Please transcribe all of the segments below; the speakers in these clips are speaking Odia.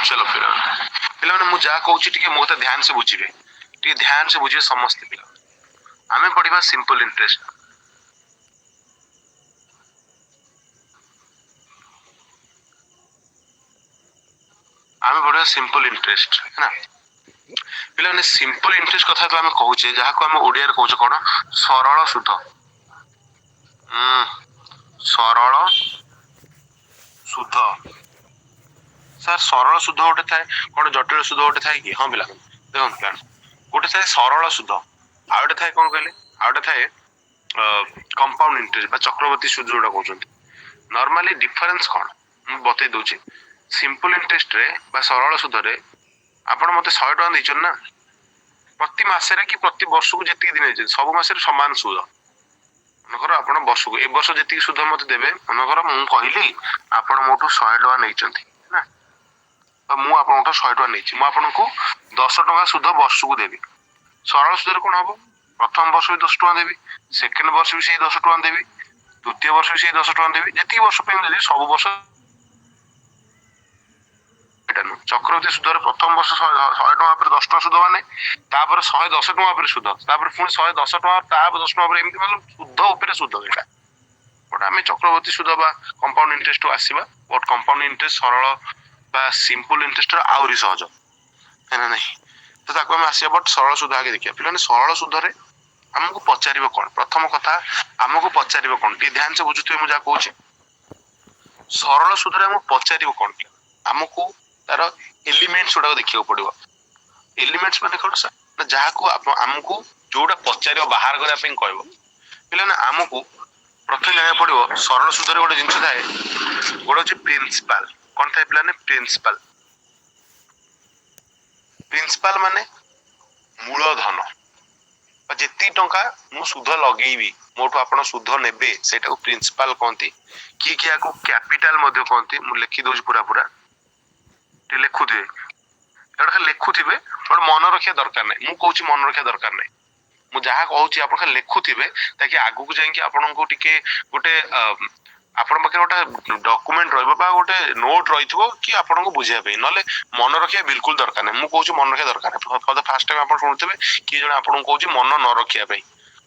चलो पिला मु जहाँ कहूँ टे मो ध्यान से बुझे टे ध्यान से बुझे समस्त पिला आमे पढ़िबा सिंपल इंटरेस्ट आमे पढ़िबा सिंपल इंटरेस्ट है ना पिला माने सिंपल इंटरेस्ट कथा तो आमे कहूचे जहाँ को आमे ओडिया रे कहूचे कोन सरल सुध सरल सुध सर सरल सुध गोटे थाए कोन जटिल सुध गोटे थाए कि हां पिला देखो प्लान गोटे थाए सरल सुध आ गोटे थाए कोन कहले आ गोटे थाए कंपाउंड इंटरेस्ट बा चक्रवर्ती सुध जोडा कहउछन्ती नॉर्मली डिफरेंस कोन मु बतै दोछि सिंपल इंटरेस्ट रे बा सरल सुध रे आपण मते 100 टका दैछन ना प्रति मासे रे कि प्रति वर्ष को जेति दिन है सब मासे रे समान सुध मनकर आपण वर्ष को ए वर्ष जेति सुध मते देबे मनकर मु कहिली आपण मोटू 100 टका नैचन्ती ना तो मु आपण तो 100 टका नैछि मु आपण को 10 टका सुध वर्ष को देबी सरल सुध रे कोन हबो प्रथम वर्ष भी 10 टका देबी सेकंड वर्ष भी सेही 10 टका देबी द्वितीय वर्ष भी सेही 10 टका देबी जेति वर्ष पे देबी सब वर्ष चक्रवर्ती सुधर प्रथम वर्ष 100 टका पर 10 टका सुध माने तापर 110 टका पर सुध तापर पुणी 110 टका तापर 10 टका पर एमति मतलब सुध ऊपर सुध एटा बट आमे चक्रवर्ती सुध बा कंपाउंड इंटरेस्ट आसीबा बट कंपाउंड इंटरेस्ट सरल बा सिंपल इंटरेस्ट आउरी सहज है ना नहीं तो ताको हम आसीबा बट सरल सुध आगे देखिया पिलाने सरल सुध रे हमको पचारिबो कोन प्रथम कथा हमको पचारिबो कोन टी ध्यान से बुझुतबे मु जा कहूची सरल सुध रे हमको पचारिबो कोन हमको तार एलिमेंट्स गुडा देखियो पड़िबो एलिमेंट्स माने कोन सा जहा को हमको जोडा पचारियो बाहर करिया पे कहबो पिलाने हमको प्रथम जाने पड़िबो सरल सुध रे गोटे जिंस थाए गोटे होची प्रिंसिपल कोन थाए पिलाने प्रिंसिपल प्रिंसिपल माने मूलधन जेति टंका मु सुध लगेइबी मोटो आपण सुध नेबे सेटा को प्रिंसिपल कहंती कि याको कैपिटल मध्ये कहंती मु लिखि दोज पूरा पूरा टे लेखुथिबे एटा खाली लेखुथिबे बट मन रखिया दरकार नै मु कहूची मन रखिया दरकार नै मु जहा कहूची आपण खाली लेखुथिबे ताकि आगु को जाई कि आपण को टिके गोटे आपण पके गोटे डॉक्यूमेंट रहबो बा गोटे नोट रहिथबो कि आपण को बुझिया पे नले मन रखिया बिल्कुल दरकार नै मु कहूची मन रखिया दरकार नै फॉर द फर्स्ट टाइम आपण सुनथिबे कि जण आपण को कहूची मन न रखिया पे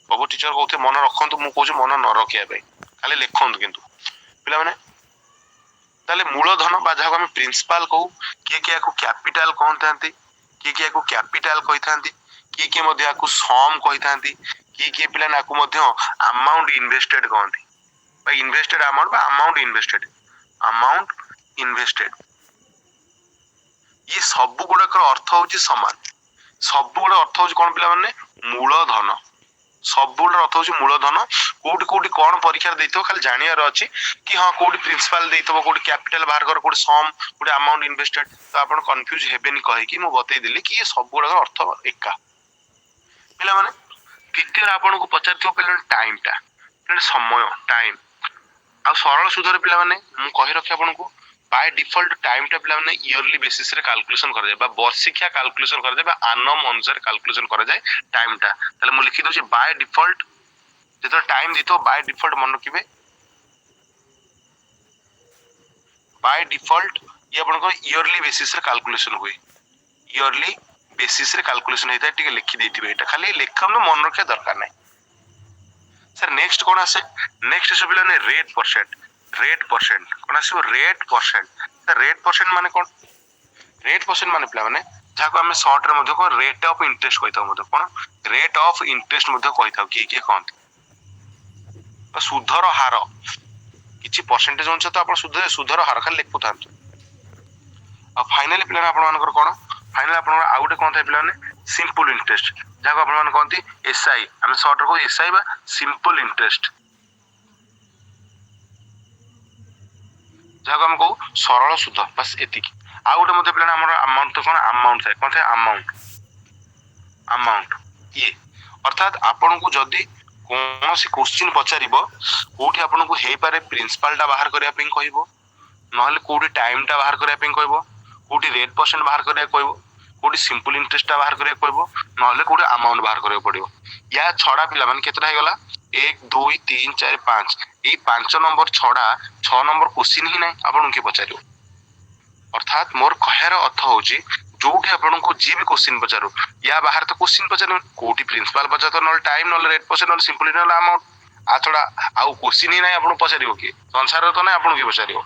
बाबू टीचर कहउथे मन रखंतु मु कहूची मन न रखिया पे खाली लेखंतु किंतु पिला माने ताले मूलधन बा जहा हम प्रिंसिपल कहू कि याको कैपिटल कहतांती कि याको कैपिटल कहितांती कि मध्ये याको सम कहितांती कि पिला नाको मध्ये अमाउंट इन्वेस्टेड कहंती बा इन्वेस्टेड अमाउंट बा अमाउंट इन्वेस्टेड ये सब गुडा कर अर्थ होची समान सब गुडा अर्थ होची कोन पिला माने मूलधन सब गुडा अर्थ होची मूलधन कोठी कोठी कोन परीक्षा देइतो खाली जानियार अछि कि हां कोठी प्रिंसिपल देइतो कोठी कैपिटल बाहर कर कोठी सम कोठी अमाउंट इन्वेस्टेड तो आपण कंफ्यूज हेबेनी कहि कि मु बतै दिली कि ये सब गुडा अर्थ एका पिला माने द्वितीय आपण को पचारथियो पिला टाइम समय टाइम आ सरल सुधर पिला माने मु कहि रखे आपण को बाय डिफॉल्ट टाइम टा पिला माने ईयरली बेसिस रे कैलकुलेशन कर जाय बा वार्षिकिया कैलकुलेशन कर जाय बा आनम अनुसार कैलकुलेशन कर जाय टाइम टा तले मु लिखि दोछि बाय डिफॉल्ट जेतो टाइम दितो बाय डिफॉल्ट मन रखिबे बाय डिफॉल्ट ये आपण को ईयरली बेसिस रे कैलकुलेशन हुए ईयरली बेसिस रे कैलकुलेशन हेता टिके लिखि देथिबे एटा खाली लेखम मन रखे दरकार नै सर नेक्स्ट कोन आसे नेक्स्ट से पिला ने रेट परसेंट कोन आसे रेट परसेंट माने कोन रेट परसेंट माने पिला माने जा को हमें शॉर्ट रे मध्ये को रेट ऑफ इंटरेस्ट कहिता मध्ये कोन रेट ऑफ इंटरेस्ट मध्ये कहिता कि कहंती तो सुधर हार किछि परसेंटेज हुन्छ तो आपण सुधर हार खाली लिखुथांतु आ फाइनली पिला आपण मानकर कोन फाइनली आपण आ गुटे कोन थाय पिला माने सिंपल इंटरेस्ट जाको आपण मान कहंती एसआई हम शॉर्ट रे को एसआई बा सिंपल इंटरेस्ट जाको हम को सरल सुध बस एतिकी आ गुटे मध्ये पिला हमर अमाउंट तो कोन थाय अमाउंट ये अर्थात आपण को जदी कोनोसी क्वेश्चन पचारिबो कोठी आपण को हे पारे प्रिंसिपल टा बाहर करिया पिन कहइबो नहले कोठी टाइम टा बाहर करिया पिन कहइबो कोठी रेट परसेंट बाहर करिया कहइबो कोठी सिंपल इंटरेस्ट टा बाहर करिया कहइबो नहले कोठी अमाउंट बाहर करिया पड़िबो या छडा पिला माने केतरा हे गला 1 2 3 4 5 এই 5 नंबर छड़ा 6 नंबर क्वेश्चन ही नहीं आपन के पचारियो अर्थात मोर कहर अर्थ होची जोठी आपन को जी भी क्वेश्चन पचारो या बाहर तो क्वेश्चन पचारो कोठी प्रिंसिपल पचातो न टाइम न रेट परसेंट न सिंपली न अमाउंट आ थोड़ा आउ क्वेश्चन ही नहीं आपन पचारियो कि संसार तो नहीं आपन के पचारियो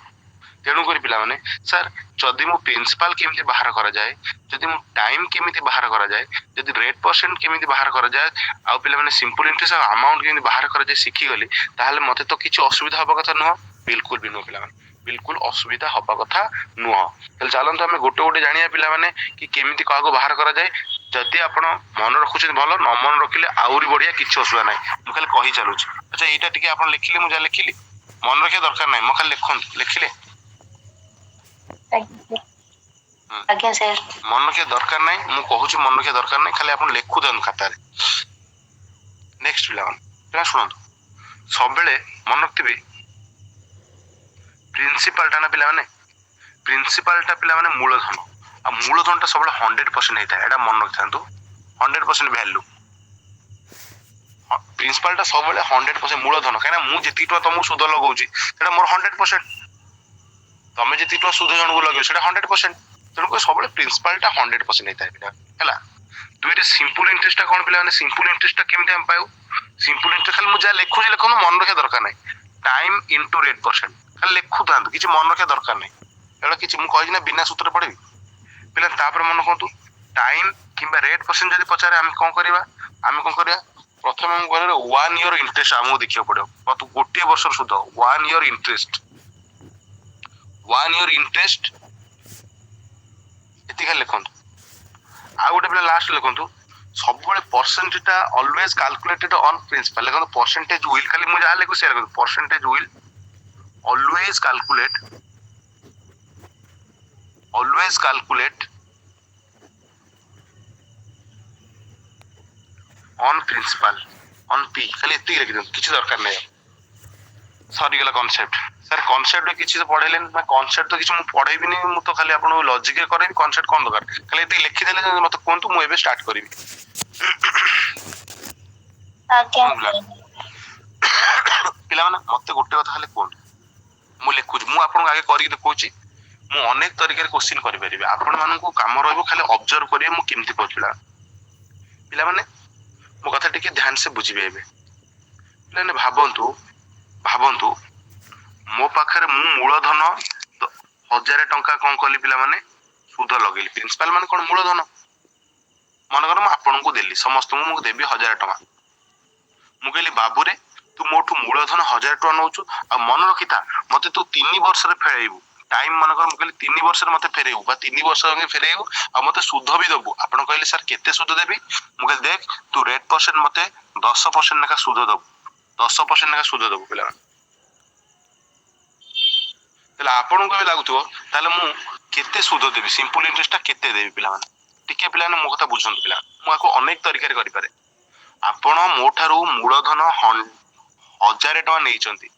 तेणु करी पिला माने सर जदि मु प्रिंसिपल केमिति बाहर करा जाए जदि मु टाइम केमिति बाहर करा जाए जदि रेट परसेंट केमिति बाहर करा जाए आ पिला माने सिंपल इंटरेस्ट अमाउंट केमिति बाहर करा जाए सिखी गली ताहले मते तो किछ असुविधा हबा कथा नुह बिल्कुल भी नुह पिला माने बिल्कुल असुविधा हबा कथा नुह तले चलंतु हमें गोटे गोटे जानिया पिला माने कि केमिति काहा को बाहर करा जाए जदि आपण मन रखुछन भलो न मन रखिले आउरी बढ़िया किछ असुविधा नै मु खाली कहि चलुछ अच्छा एटा टिके आपण लिखिले मु जा लिखिली मन रखे दरकार नै म खाली लिखन लिखिले आज्ञा सर मन रखे दरकार नै मु कहूची मन रखे दरकार नै खाली आपण लेखु दन खाता रे नेक्स्ट पिला सुनंतु सब बेले मन रखिबे प्रिंसिपल टा ना पिला माने प्रिंसिपल टा पिला माने मूलधन आ मूलधन टा सब बेले 100% हेता एटा मन रखथांतु 100% वैल्यू प्रिंसिपल टा सब बेले 100% मूलधन काना मु जेति तो तुम सुध लगाउची सेटा मोर 100% तमे जेति तो सुध जन को लगो सेटा 100% तेणु सब प्रिंसिपल टा 100% हेता है दुईटे सिंपल इंटरेस्ट कौन पिला सिंपल इंटरेस्ट केमिति हम पाऊ सिंपल इंटरेस्ट खाली मुझे लिखु लिखु मन रखा दरकार नहीं टाइम इंटू रेट परसेंट खाली लिखु था किसी मन रखा दरकार नहीं एटा किसी मुझे ना बिना सूत्र पढ़ेबी पिला तापर मन कहतु टाइम किंबा रेट परसेंट जब पचारे आम कौन करवा आम कौन करवा प्रथम आम कर 1 ईयर इंटरेस्ट आमको देखा पड़ो गोटे वर्ष सुध 1 ईयर इंटरेस्ट 1 ईयर इंटरेस्ट एतिका लिखंतु आ गोटे पिला लास्ट लिखंतु सब बळे परसेंटेज टा ऑलवेज कैलकुलेटेड ऑन प्रिंसिपल लिखंतु परसेंटेज विल खाली मु जहा लिखु से लिखंतु percentage will always calculate on principal on P खाली एति लिख दन किछ दरकार नै सॉरी गला कांसेप्ट सर कांसेप्ट किछि तो पढेलेन ना कांसेप्ट तो किछि मु पढेबी नै मु तो खाली आपन लॉजिक करेबी कांसेप्ट कोन दरकार खाली एति लिखि देले मते कोनतु मु एबे स्टार्ट करबी आज्ञा पिला माने मते गोटे कथा खाली कोन मु लिखु मु आपन आगे करि देखौची मु अनेक तरीके रे क्वेश्चन करि परिबे आपन मानन को काम रहबो खाली ऑब्जर्व करिवे मु केमति करपिला पिला माने मो कथा टिके ध्यान से बुझिबे एबे पिला ने भाबंतु मो पाखरे मु मूलधन 1000 टंका कोन कली पिला माने सुध लगेली प्रिंसिपल माने कोन मूलधन मन कर मु आपन को देली समस्त मु देबी 1000 टंका मु कहली बाबू रे तू मोठू मूलधन 1000 टंका नौचु आ मन रखिता मते तू 3 वर्ष रे फेरेइबू टाइम मन कर मु कहली 3 वर्ष रे मते फेरेइबू बा 3 वर्ष संगे फेरेइबू आ मते सुध भी दबू आपन कहले सर केते सुध देबी मु कहली देख तू रेट परसेंट मते 10% नका सुध दबू 10% नका सुध दबू पिला तले आपन को भी लागुथो ताले मु केते सुध देबी सिंपल इंटरेस्ट ता केते देबी पिला माने टिके पिला ने मो कथा बुझंतु पिला मु आको अनेक तरीका रे करि पारे आपण मोठारू मूलधन 1000 टका नै चंती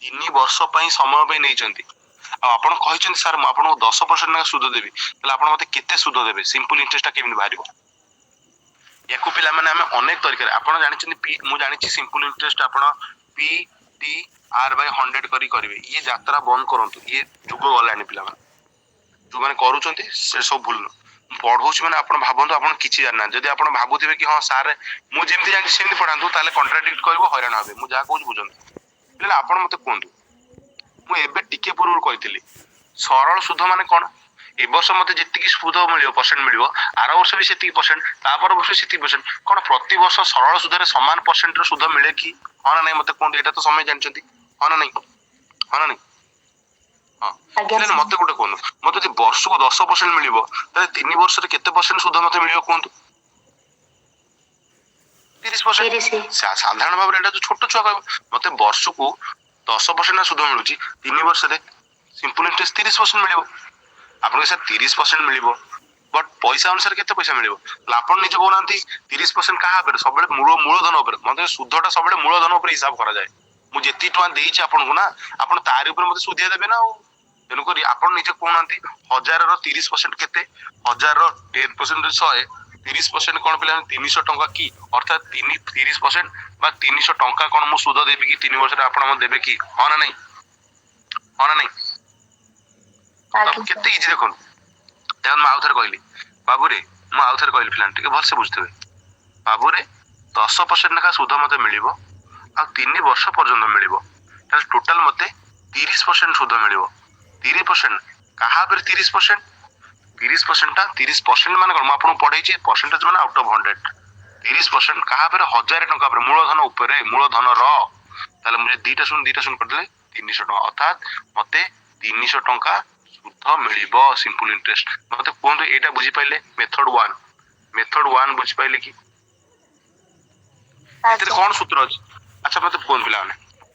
3 वर्ष पई समय पे नै चंती आ आपण कहि सर मु आपण 10% ना सुध देबी तले आपण मते केते सुध देबे सिंपल इंटरेस्ट ता केमिन बाहरिबो याकू पिला माने हम अनेक तरीका रे आपण जानि चंती मु जानि छि सिंपल इंटरेस्ट आपण पी टी आर बाय 100 करी करिवे ये यात्रा बंद करंतु ये जुग गलानी पिला माने जो माने करूचंती से सब भूल पढ़ौछि माने आपण भाबंतु आपण किछि जानना जदि आपण भाबुथिबे कि हां सर मु जेमति जानि सेमति पढांतु ताले कॉन्ट्राडिक्ट करबो हैरान होबे मु जा कहूछ बुझंतु पिला आपण मते कोंतु मु एबे टिके पूर्व कहितली सरल सुध माने कोन ए वर्ष मते जेतिकी सुध मिलियो परसेंट मिलियो आर वर्ष भी सेतिकी परसेंट तापर वर्ष सेतिकी परसेंट कोन प्रति वर्ष सरल सुध रे समान परसेंट रे सुध मिले कि हां ना नै मते कोन एटा तो समय जानचंती हां ना नै हां मते गोटे कोन मते जे वर्ष को 10% मिलिबो ताले 3 वर्ष रे केते परसेंट सुध मते मिलियो कोंतु 30% साधारण भाव रे एटा तो छोट छुआ मते वर्ष को 10% ना सुध मिलुची 3 वर्ष रे सिंपल इंटरेस्ट 30% मिलिबो आपन के सर 30% मिलिबो बट पैसा अनुसार केते पैसा मिलिबो आपन निजे कोनांती 30% कहा पर सब बेले मूलधन ऊपर मते सुधटा सब बेले मूलधन ऊपर हिसाब करा जाए मु जेती टका देइछि आपन को ना आपन तारि ऊपर मते सुधिया देबे ना तेनु करी आपन निजे कोनांती 1000 रो 30% केते 1000 रो 10% 100 30% କଣ ପିଲା 300 ଟଙ୍କା କି ଅର୍ଥାৎ 30% ବା 300 ଟଙ୍କା କଣ ମୁଁ ସୁଧ ଦେବି କି 3 ବର୍ଷରେ ଆପଣ ମତେ ଦେବେ କି ହଁ ନା ନାଇଁ ଆଜ୍ଞା କେତେ ଇଜି ଦେଖନ୍ତୁ ଦେଖନ୍ତୁ ମୁଁ ଆଉଥରେ କହିଲି ବାବୁରେ ମୁଁ ଆଉଥରେ କହିଲି ପିଲା ଟିକେ ଭଲସେ ବୁଝିଥିବେ ବାବୁରେ 10% ଲେଖା ସୁଧ ମତେ ମିଳିବ ଆଉ 3 ବର୍ଷ ପର୍ଯ୍ୟନ୍ତ ମିଳିବ ତାହେଲେ ଟୋଟାଲ ମତେ 30% ସୁଧ ମିଳିବ 30% କାହା ଉପରେ 30% 30% ଟା 30% ମାନେ କଣ ମୁଁ ଆପଣଙ୍କୁ ପଢେଇଛି ପରସେଣ୍ଟେଜ ମାନେ ଆଉଟ୍ ଅଫ 100 30% କାହା ଉପରେ 1000 ଟଙ୍କା ଉପରେ ମୂଳଧନ ଉପରେ ମୂଳଧନର ତାହେଲେ ମୁଁ ଦିଟା ଶୂନ କରିଦେଲେ 300 ଟଙ୍କା ଅର୍ଥାৎ ମତେ 300 ଟଙ୍କା ସୁଧ ମିଳିବ ସିମ୍ପଲ ଇଣ୍ଟରେଷ୍ଟ ମତେ କୁହନ୍ତୁ ଏଇଟା ବୁଝିପାଇଲେ ମେଥଡ 1 ବୁଝିପାଇଲେ କି ଏଥିରେ ଆଜ୍ଞା କଣ ସୂତ୍ର ଅଛି ଆଚ୍ଛା ମତେ କୁହନ୍ତୁ ପିଲାମାନେ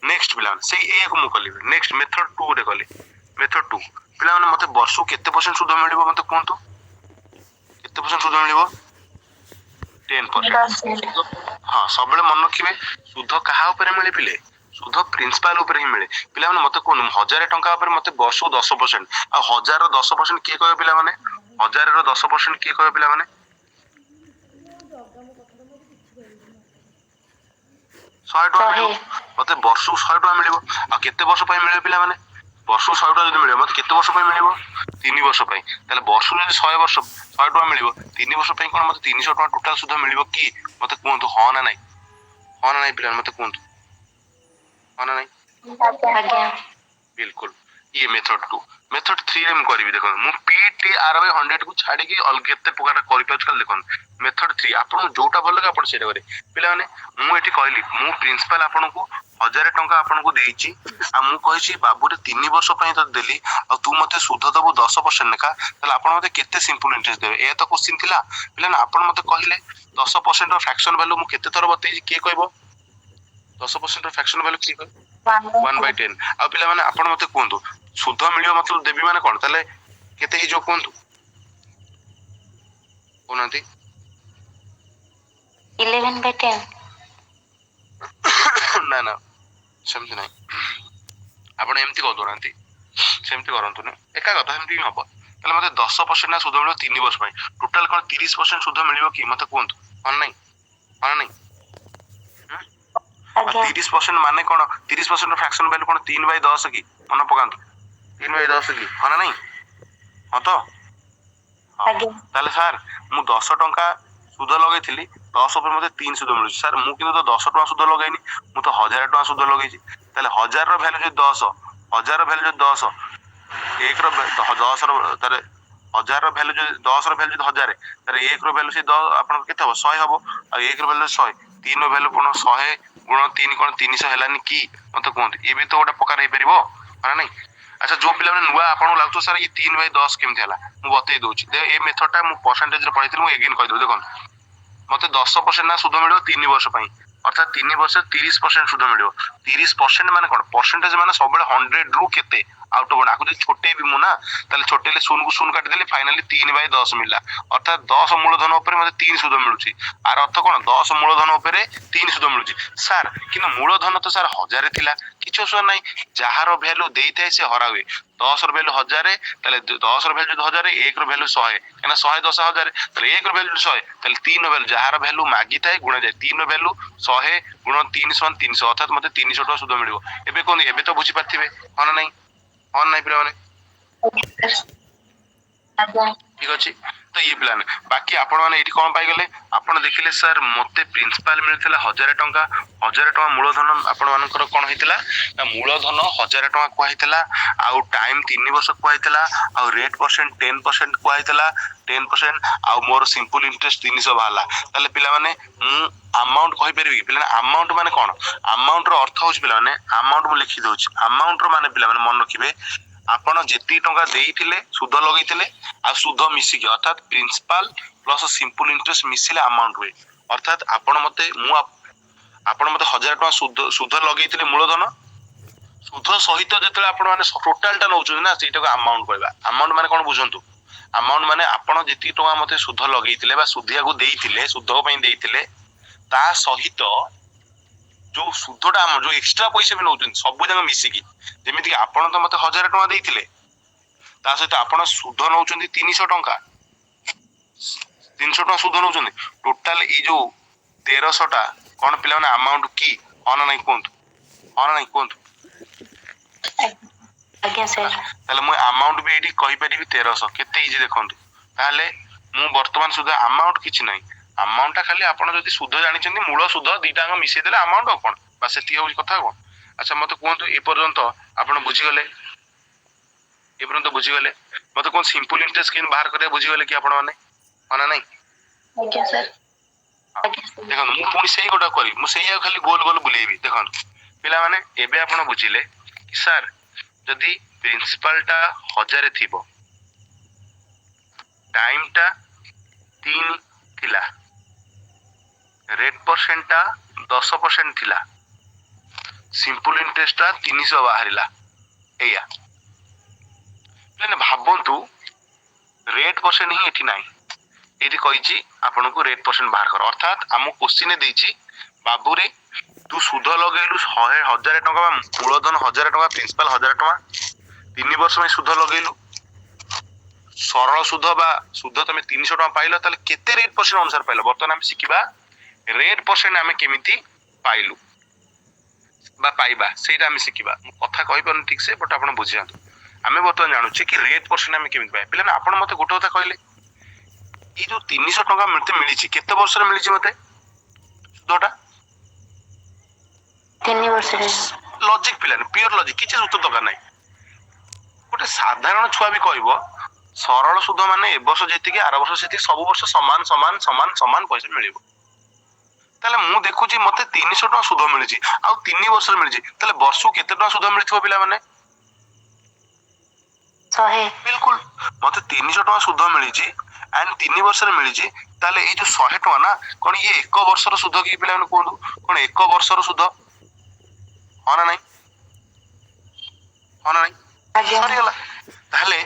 ନେକ୍ସଟ ପିଲାମାନେ ସେଇ ଏକୁ ମୁଁ କଲି ନେକ୍ସଟ ମେଥଡ 2 ରେ କଲି ମେଥଡ 2 ପିଲାମାନେ ମତେ ବର୍ଷକୁ କେତେ ପରସେଣ୍ଟ ସୁଧ ମିଳିବ ମତେ କୁହନ୍ତୁ କେତେ ପରସେଣ୍ଟ ସୁଧ ମିଳିବ 10% ହଁ ସବୁବେଳେ ମନେ ରଖିବେ ସୁଧ କାହା ଉପରେ ମିଳେ ପିଲେ ସୁଧ ପ୍ରିନ୍ସିପାଲ ଉପରେ ହିଁ ମିଳେ ପିଲାମାନେ ମତେ କୁହନ୍ତୁ 1000 ଟଙ୍କା ଉପରେ ମତେ ବର୍ଷକୁ 10% ଆଉ 1000 ର 10% କିଏ କହିବେ ପିଲାମାନେ 1000 ର 10% କିଏ କହିବେ ପିଲାମାନେ 100 ଟଙ୍କା ମିଳିବ ମତେ ବର୍ଷକୁ 100 ଟଙ୍କା ମିଳିବ ଆଉ କେତେ ବର୍ଷ ପାଇଁ ମିଳିବ ପିଲାମାନେ ବର୍ଷକୁ 100 ଟଙ୍କା ଯଦି ମିଳିବ ମତେ କେତେ ବର୍ଷ ପାଇଁ ମିଳିବ 3 ବର୍ଷ ପାଇଁ ତାହେଲେ ବର୍ଷକୁ ଯଦି 100 ଟଙ୍କା ମିଳିବ 3 ବର୍ଷ ପାଇଁ କଣ ମତେ 300 ଟଙ୍କା ଟୋଟାଲ ସୁଧ ମିଳିବ କି ମତେ କୁହନ୍ତୁ ହଁ ନା ନାଇଁ ପିଲାମାନେ ମତେ କୁହନ୍ତୁ ହଁ ନା ନାଇଁ ଆଜ୍ଞା बिल्कुल ये मेथड 2 मेथड 3 रे मु करबी देखो मु पीटीआर बाय 100 को छाडी की अल केते प्रकार करि पाछ कल देखो मेथड 3 आपन जोटा भल लगे आपन सेटा करे पिला माने मु एठी कहली मु प्रिंसिपल आपन को 1000 टंका आपन को देइची आ मु कहिची बाबू रे 3 वर्ष पई त देली आ तू मते सुध दबो 10% नेका तले आपन मते केते सिंपल इंटरेस्ट देबे ए तो क्वेश्चन थिला पिला ना आपन मते कहिले 10% रो फ्रैक्शन वैल्यू मु केते थर बतेई के कहबो 10% रो फ्रैक्शन वैल्यू की कहबो 1/10 आ पिला माने आपन मते कहंतु सुध मिलियो मतलब देबी माने कोन तले केते ही जो कहंतु कोनांती 11/10 ना ना सेमति नाही आपण एमति को दोरांती सेमति करंतु ना एका कथा एमति हबो तले मते 10% ना सुध मिलियो 3 वर्ष पई टोटल कोन 30% सुध मिलियो कि मते कहंतु हन नाही ଆଜ୍ଞା 30% माने कोन 30% ର फ्रैक्शन वैल्यू कोन 3/10 की मन पकांतु 3/10 की हन नाही ह तो ଆଜ୍ଞା ताले सर मु 10 टंका सुध लगैथिली 10 पर मते 3 सुध मिलुची सर मु किंतु तो 10 टंका सुध लगैनी मु तो 1000 टंका सुध लगैची ताले 1000 रो वैल्यू जो 10 1000 रो वैल्यू जो 10 1 रो 10 रो तारे 1000 रो वैल्यू जो 10 रो वैल्यू 1000 तारे 1 रो वैल्यू से 10 आपन केते हो 100 हबो आ 1 रो वैल्यू 100 3 रो वैल्यू कोन 100 गुण 3 कोन 300 हेलानी की मते कोंत ए भी तो गोटा प्रकार हे परिबो माने नहीं अच्छा जो पिला माने नुवा आपन लागतो सर ये 3/10 केमति हला मु बतै दोची दे ए मेथड टा मु परसेंटेज रे पढिथिल मु अगेन कहि दउ देखन मते 10% ना सुध मिलियो 3 वर्ष पई अर्थात 3 वर्ष 30% सुध मिलियो 30% माने कोन परसेंटेज माने सब 100 रु केते आउट ऑफ आकु जे छोटे भी मु ना ताले छोटेले शून को शून काट देली फाइनली 3/10 मिलला अर्थात 10 मूलधन ऊपर मते 3 सुध मिलुची आर अर्थ कोन 10 मूलधन ऊपर 3 सुध मिलुची सर किन मूलधन तो सर 1000 थिला किछ असर नाही जहार वैल्यू देइथाय से हरा हुए 10 रो वैल्यू 1000 ताले 10 रो वैल्यू 1000 1 रो वैल्यू 100 एना 110,000 ताले 1 रो वैल्यू 100 ताले 3 रो वैल्यू जहार वैल्यू मागी थाय गुणा जाय 3 रो वैल्यू 100 गुण 3 = 300 अर्थात मते 300 टका सुध मिलिबो एबे कोन एबे तो बुझी पाथिबे हन नाही पिला माने ଆଜ୍ଞା ठीक अछि तो ये प्लान बाकी आपण माने एठी कोन पाई गेले आपण देखिले सर मते प्रिंसिपल मिलथिला 1000 टका मूलधन आपण मानकर कोन हेतिला ना मूलधन 1000 टका को हेतिला आउ टाइम 3 वर्ष को हेतिला आउ रेट परसेंट 10% को हेतिला 10% आउ मोर सिंपल इंटरेस्ट 300 भाला ताले पिला माने मु अमाउंट कहि परबी पिला अमाउंट माने कोन अमाउंट रो अर्थ होछ पिला माने अमाउंट मु लिखि दोछ अमाउंट रो माने पिला माने मन रखिबे आपण जेती टंका देइथिले सुध लगैथिले आ सुध मिसिकी अर्थात प्रिंसिपल प्लस सिंपल इंटरेस्ट मिसिले अमाउंट हुए अर्थात आपण मते 1000 टका सुध लगैथिले मूलधन सुध सहित जेतले आपण माने टोटल टा नउछु ना सेटा को अमाउंट कहबा अमाउंट माने कोन बुझंतु अमाउंट माने आपण जेती टका मते सुध लगैथिले बा सुधिया को देइथिले सुध पई देइथिले ता सहित जो सुधटा हम जो एक्स्ट्रा पैसा भी नउछन सब जंग मिसिकी जेमिति कि आपण तो मते 1000 टका देइथिले ता सहित आपण सुध नउछन 300 टका ତିନିଶହ ଟଙ୍କା ସୁଧ ନଉଛନ୍ତି। ଟୋଟାଲ ଏଇ ଯୋଉ 1300 ଟା କଣ ପିଲାମାନେ ଆମାଉଣ୍ଟ କି ହଁ ନା ନାଇଁ କୁହନ୍ତୁ, ହଁ ନା ନାଇଁ କୁହନ୍ତୁ। ଆଜ୍ଞା ସାର୍। ତାହେଲେ ମୁଁ ଆମାଉଣ୍ଟ ବି ଏଇଠି କହିପାରିବି 1300 କେତେ ଇଜି ଦେଖନ୍ତୁ। ତାହେଲେ ମୁଁ ବର୍ତ୍ତମାନ ସୁଦ୍ଧା ଆମାଉଣ୍ଟ କିଛି ନାହିଁ, ଆମାଉଣ୍ଟ ଟା ଖାଲି ଆପଣ ଯଦି ସୁଧ ଜାଣିଛନ୍ତି ମୂଳ ସୁଧ ଦିଟାଙ୍କ ମିଶେଇ ଦେଲେ ଆମାଉଣ୍ଟ ଆଉ କଣ, ବା ସେତିକି ହଉଛି କଥା ଆଉ କଣ। ଆଚ୍ଛା ମତେ କୁହନ୍ତୁ ଏ ପର୍ଯ୍ୟନ୍ତ ଆପଣ ବୁଝିଗଲେ, ଏ ପର୍ଯ୍ୟନ୍ତ ବୁଝିଗଲେ। ମତେ କଣ ସିମ୍ପଲ ଇଣ୍ଟରେଷ୍ଟ କେମିତି ବାହାର କରିବା ବୁଝିଗଲେ କି ଆପଣ ମାନେ, ହଁ ନା ନାଇଁ। ଆଜ୍ଞା ସାର୍। ହଁ। ଦେଖନ୍ତୁ ମୁଁ ପୁଣି ସେଇ ଗୋଟା କରିବି, ମୁଁ ସେଇଆକୁ ଖାଲି ଗୋଲ ଗୋଲ ବୁଲେଇବି। ଦେଖନ୍ତୁ ପିଲାମାନେ ଏବେ ଆପଣ ବୁଝିଲେ କି ସାର୍ ଯଦି ପ୍ରିନ୍ସିପାଲ ଟା 1000 ଥିବ, ଟାଇମ ଟା 3 ଥିଲା, ରେଟ୍ ପରସେଣ୍ଟ ଟା 10% ଥିଲା, ସିମ୍ପଲ ଇଣ୍ଟରେଷ୍ଟ ଟା 300 ବାହାରିଲା। ଏଇଆ ମାନେ ଭାବନ୍ତୁ ରେଟ୍ ପରସେଣ୍ଟ ହିଁ ଏଠି ନାହିଁ, ଏଇଠି କହିଛି ଆପଣଙ୍କୁ ରେଟ୍ ପରସେଣ୍ଟ ବାହାର କର। ଅର୍ଥାତ୍ ଆମ କୋଶ୍ଚିନ୍ ଦେଇଛି ବାବୁରେ ତୁ ସୁଧ ଲଗେଇଲୁ 1000 ଟଙ୍କା ବା ମୂଳଧନ 1000 ଟଙ୍କା, ପ୍ରିନ୍ସିପାଲ 1000 ଟଙ୍କା, 3 ବର୍ଷ ପାଇଁ ସୁଧ ଲଗେଇଲୁ, ସରଳ ସୁଧ ବା ସୁଧ ତମେ 300 ଟଙ୍କା ପାଇଲ, ତାହେଲେ କେତେ ରେଟ୍ ପରସେଣ୍ଟ ଅନୁସାରେ ପାଇଲ। ବର୍ତ୍ତମାନ ଆମେ ଶିଖିବା ରେଟ୍ ପରସେଣ୍ଟ ଆମେ କେମିତି ପାଇଲୁ ବା ପାଇବା, ସେଇଟା ଆମେ ଶିଖିବା। ମୁଁ କଥା କହିପାରୁନି ଠିକ ସେ, ବଟ୍ ଆପଣ ବୁଝିଯାଆନ୍ତୁ। ଆମେ ବର୍ତ୍ତମାନ ଜାଣୁଛେ କି ରେଟ୍ ପରସେଣ୍ଟ ଆମେ କେମିତି ପାଇବା। ପିଲାମାନେ ଆପଣ ମତେ ଗୋଟେ କଥା କହିଲେ, ଏଇ ଯୋଉ 300 ଟଙ୍କା ମତେ ମିଳିଛି କେତେ ବର୍ଷରେ ମିଳିଛି ମତେ ସୁଧଟା? 3 ବର୍ଷରେ। ଲଜିକ ପିଲାମାନେ, ପିଓର ଲଜିକ, କିଛି ସୂତ୍ର ଦରକାର ନାହିଁ। ଗୋଟେ ସାଧାରଣ ଛୁଆ ବି କହିବ ସରଳ ସୁଧ ମାନେ ଏ ବର୍ଷ ଯେତିକି ଆର ବର୍ଷ ସେତିକି, ସବୁ ବର୍ଷ ସମାନ ସମାନ ସମାନ ସମାନ ପଇସା ମିଳିବ। ତାହେଲେ ମୁଁ ଦେଖୁଛି ମତେ 300 ଟଙ୍କା ସୁଧ ମିଳିଛି, ଆଉ 3 ବର୍ଷରେ ମିଳିଛି, ତାହେଲେ ବର୍ଷକୁ କେତେ ଟଙ୍କା ସୁଧ ମିଳିଥିବ ପିଲାମାନେ? 100। ବିଲକୁଲ ମତେ 300 ଟଙ୍କା ସୁଧ ମିଳିଛି ଆଣ୍ଡ 3 ବର୍ଷରେ ମିଳିଛି, ତାହେଲେ ଏଇ ଯୋଉ 100 ଟଙ୍କା ନା କଣ ଇଏ 1 ବର୍ଷର ସୁଧ କି ପିଲାମାନେ କୁହନ୍ତୁ, କଣ 1 ବର୍ଷର ସୁଧ? ହଁ ନା ନାଇଁ, ହଁ ନା ନାଇଁ, ଆଜ୍ଞା। ସରିଗଲା। ତାହେଲେ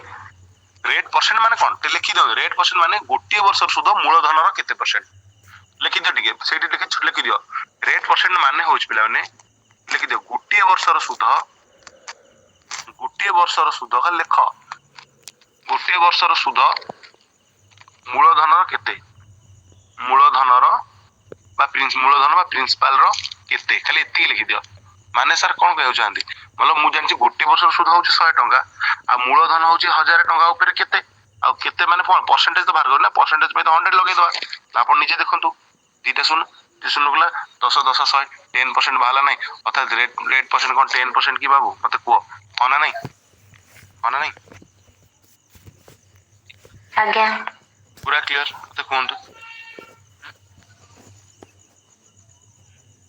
ରେଟ୍ ପରସେଣ୍ଟ ମାନେ କଣ ଟିକେ ଲେଖି ଦିଅନ୍ତୁ। ରେଟ୍ ପରସେଣ୍ଟ ମାନେ ଗୋଟିଏ ବର୍ଷର ସୁଧ ମୂଳଧନର କେତେ ପରସେଣ୍ଟ, ଲେଖିଦିଅ ଟିକେ ସେଇଠି ଟିକେ ଲେଖିଦିଅ। ରେଟ୍ ପରସେଣ୍ଟ ମାନେ ହଉଛି ପିଲାମାନେ, ଲେଖିଦିଅ ଗୋଟିଏ ବର୍ଷର ସୁଧ, ଗୋଟିଏ ବର୍ଷର ସୁଧ, ଖାଲି ଲେଖ ଗୋଟିଏ ବର୍ଷର ସୁଧ ମୂଳଧନର କେତେ, ମୂଳଧନର ବା ମୂଳଧନ ବା ପ୍ରିନ୍ସିପାଲ ର କେତେ, ଖାଲି ଏତିକି ଲେଖିଦିଅ। ମାନେ ସାର୍ କଣ କହିବାକୁ ଚାହାନ୍ତି, ଭଲ ମୁଁ ଜାଣିଛି ଗୋଟିଏ ବର୍ଷର ସୁଧ ହଉଛି 100 ଟଙ୍କା, ଆଉ ମୂଳଧନ ହଉଛି 1000 ଟଙ୍କା ଉପରେ କେତେ, ଆଉ କେତେ ମାନେ କଣ ପରସେଣ୍ଟେଜ ତ ବାହାର କରୁ ନା, ପରସେଣ୍ଟେଜ ପାଇଁ ତ 100 ଲଗେଇଦବା। ଆପଣ ନିଜେ ଦେଖନ୍ତୁ ଦିଟା ଶୂନ ଦି ଶୂନ ଗଲା 10 10 100, 10% ବାହାରିଲା ନାହିଁ। ଅର୍ଥାତ୍ ରେଟ୍ ପରସେଣ୍ଟ କଣ 10% କି ବାବୁ, ମତେ କୁହ ହଁ ନା ନାଇଁ, ହଁ ନା ନାଇଁ। ଆଜ୍ଞା। ପୁରା କ୍ଲିୟର, ମତେ କୁହନ୍ତୁ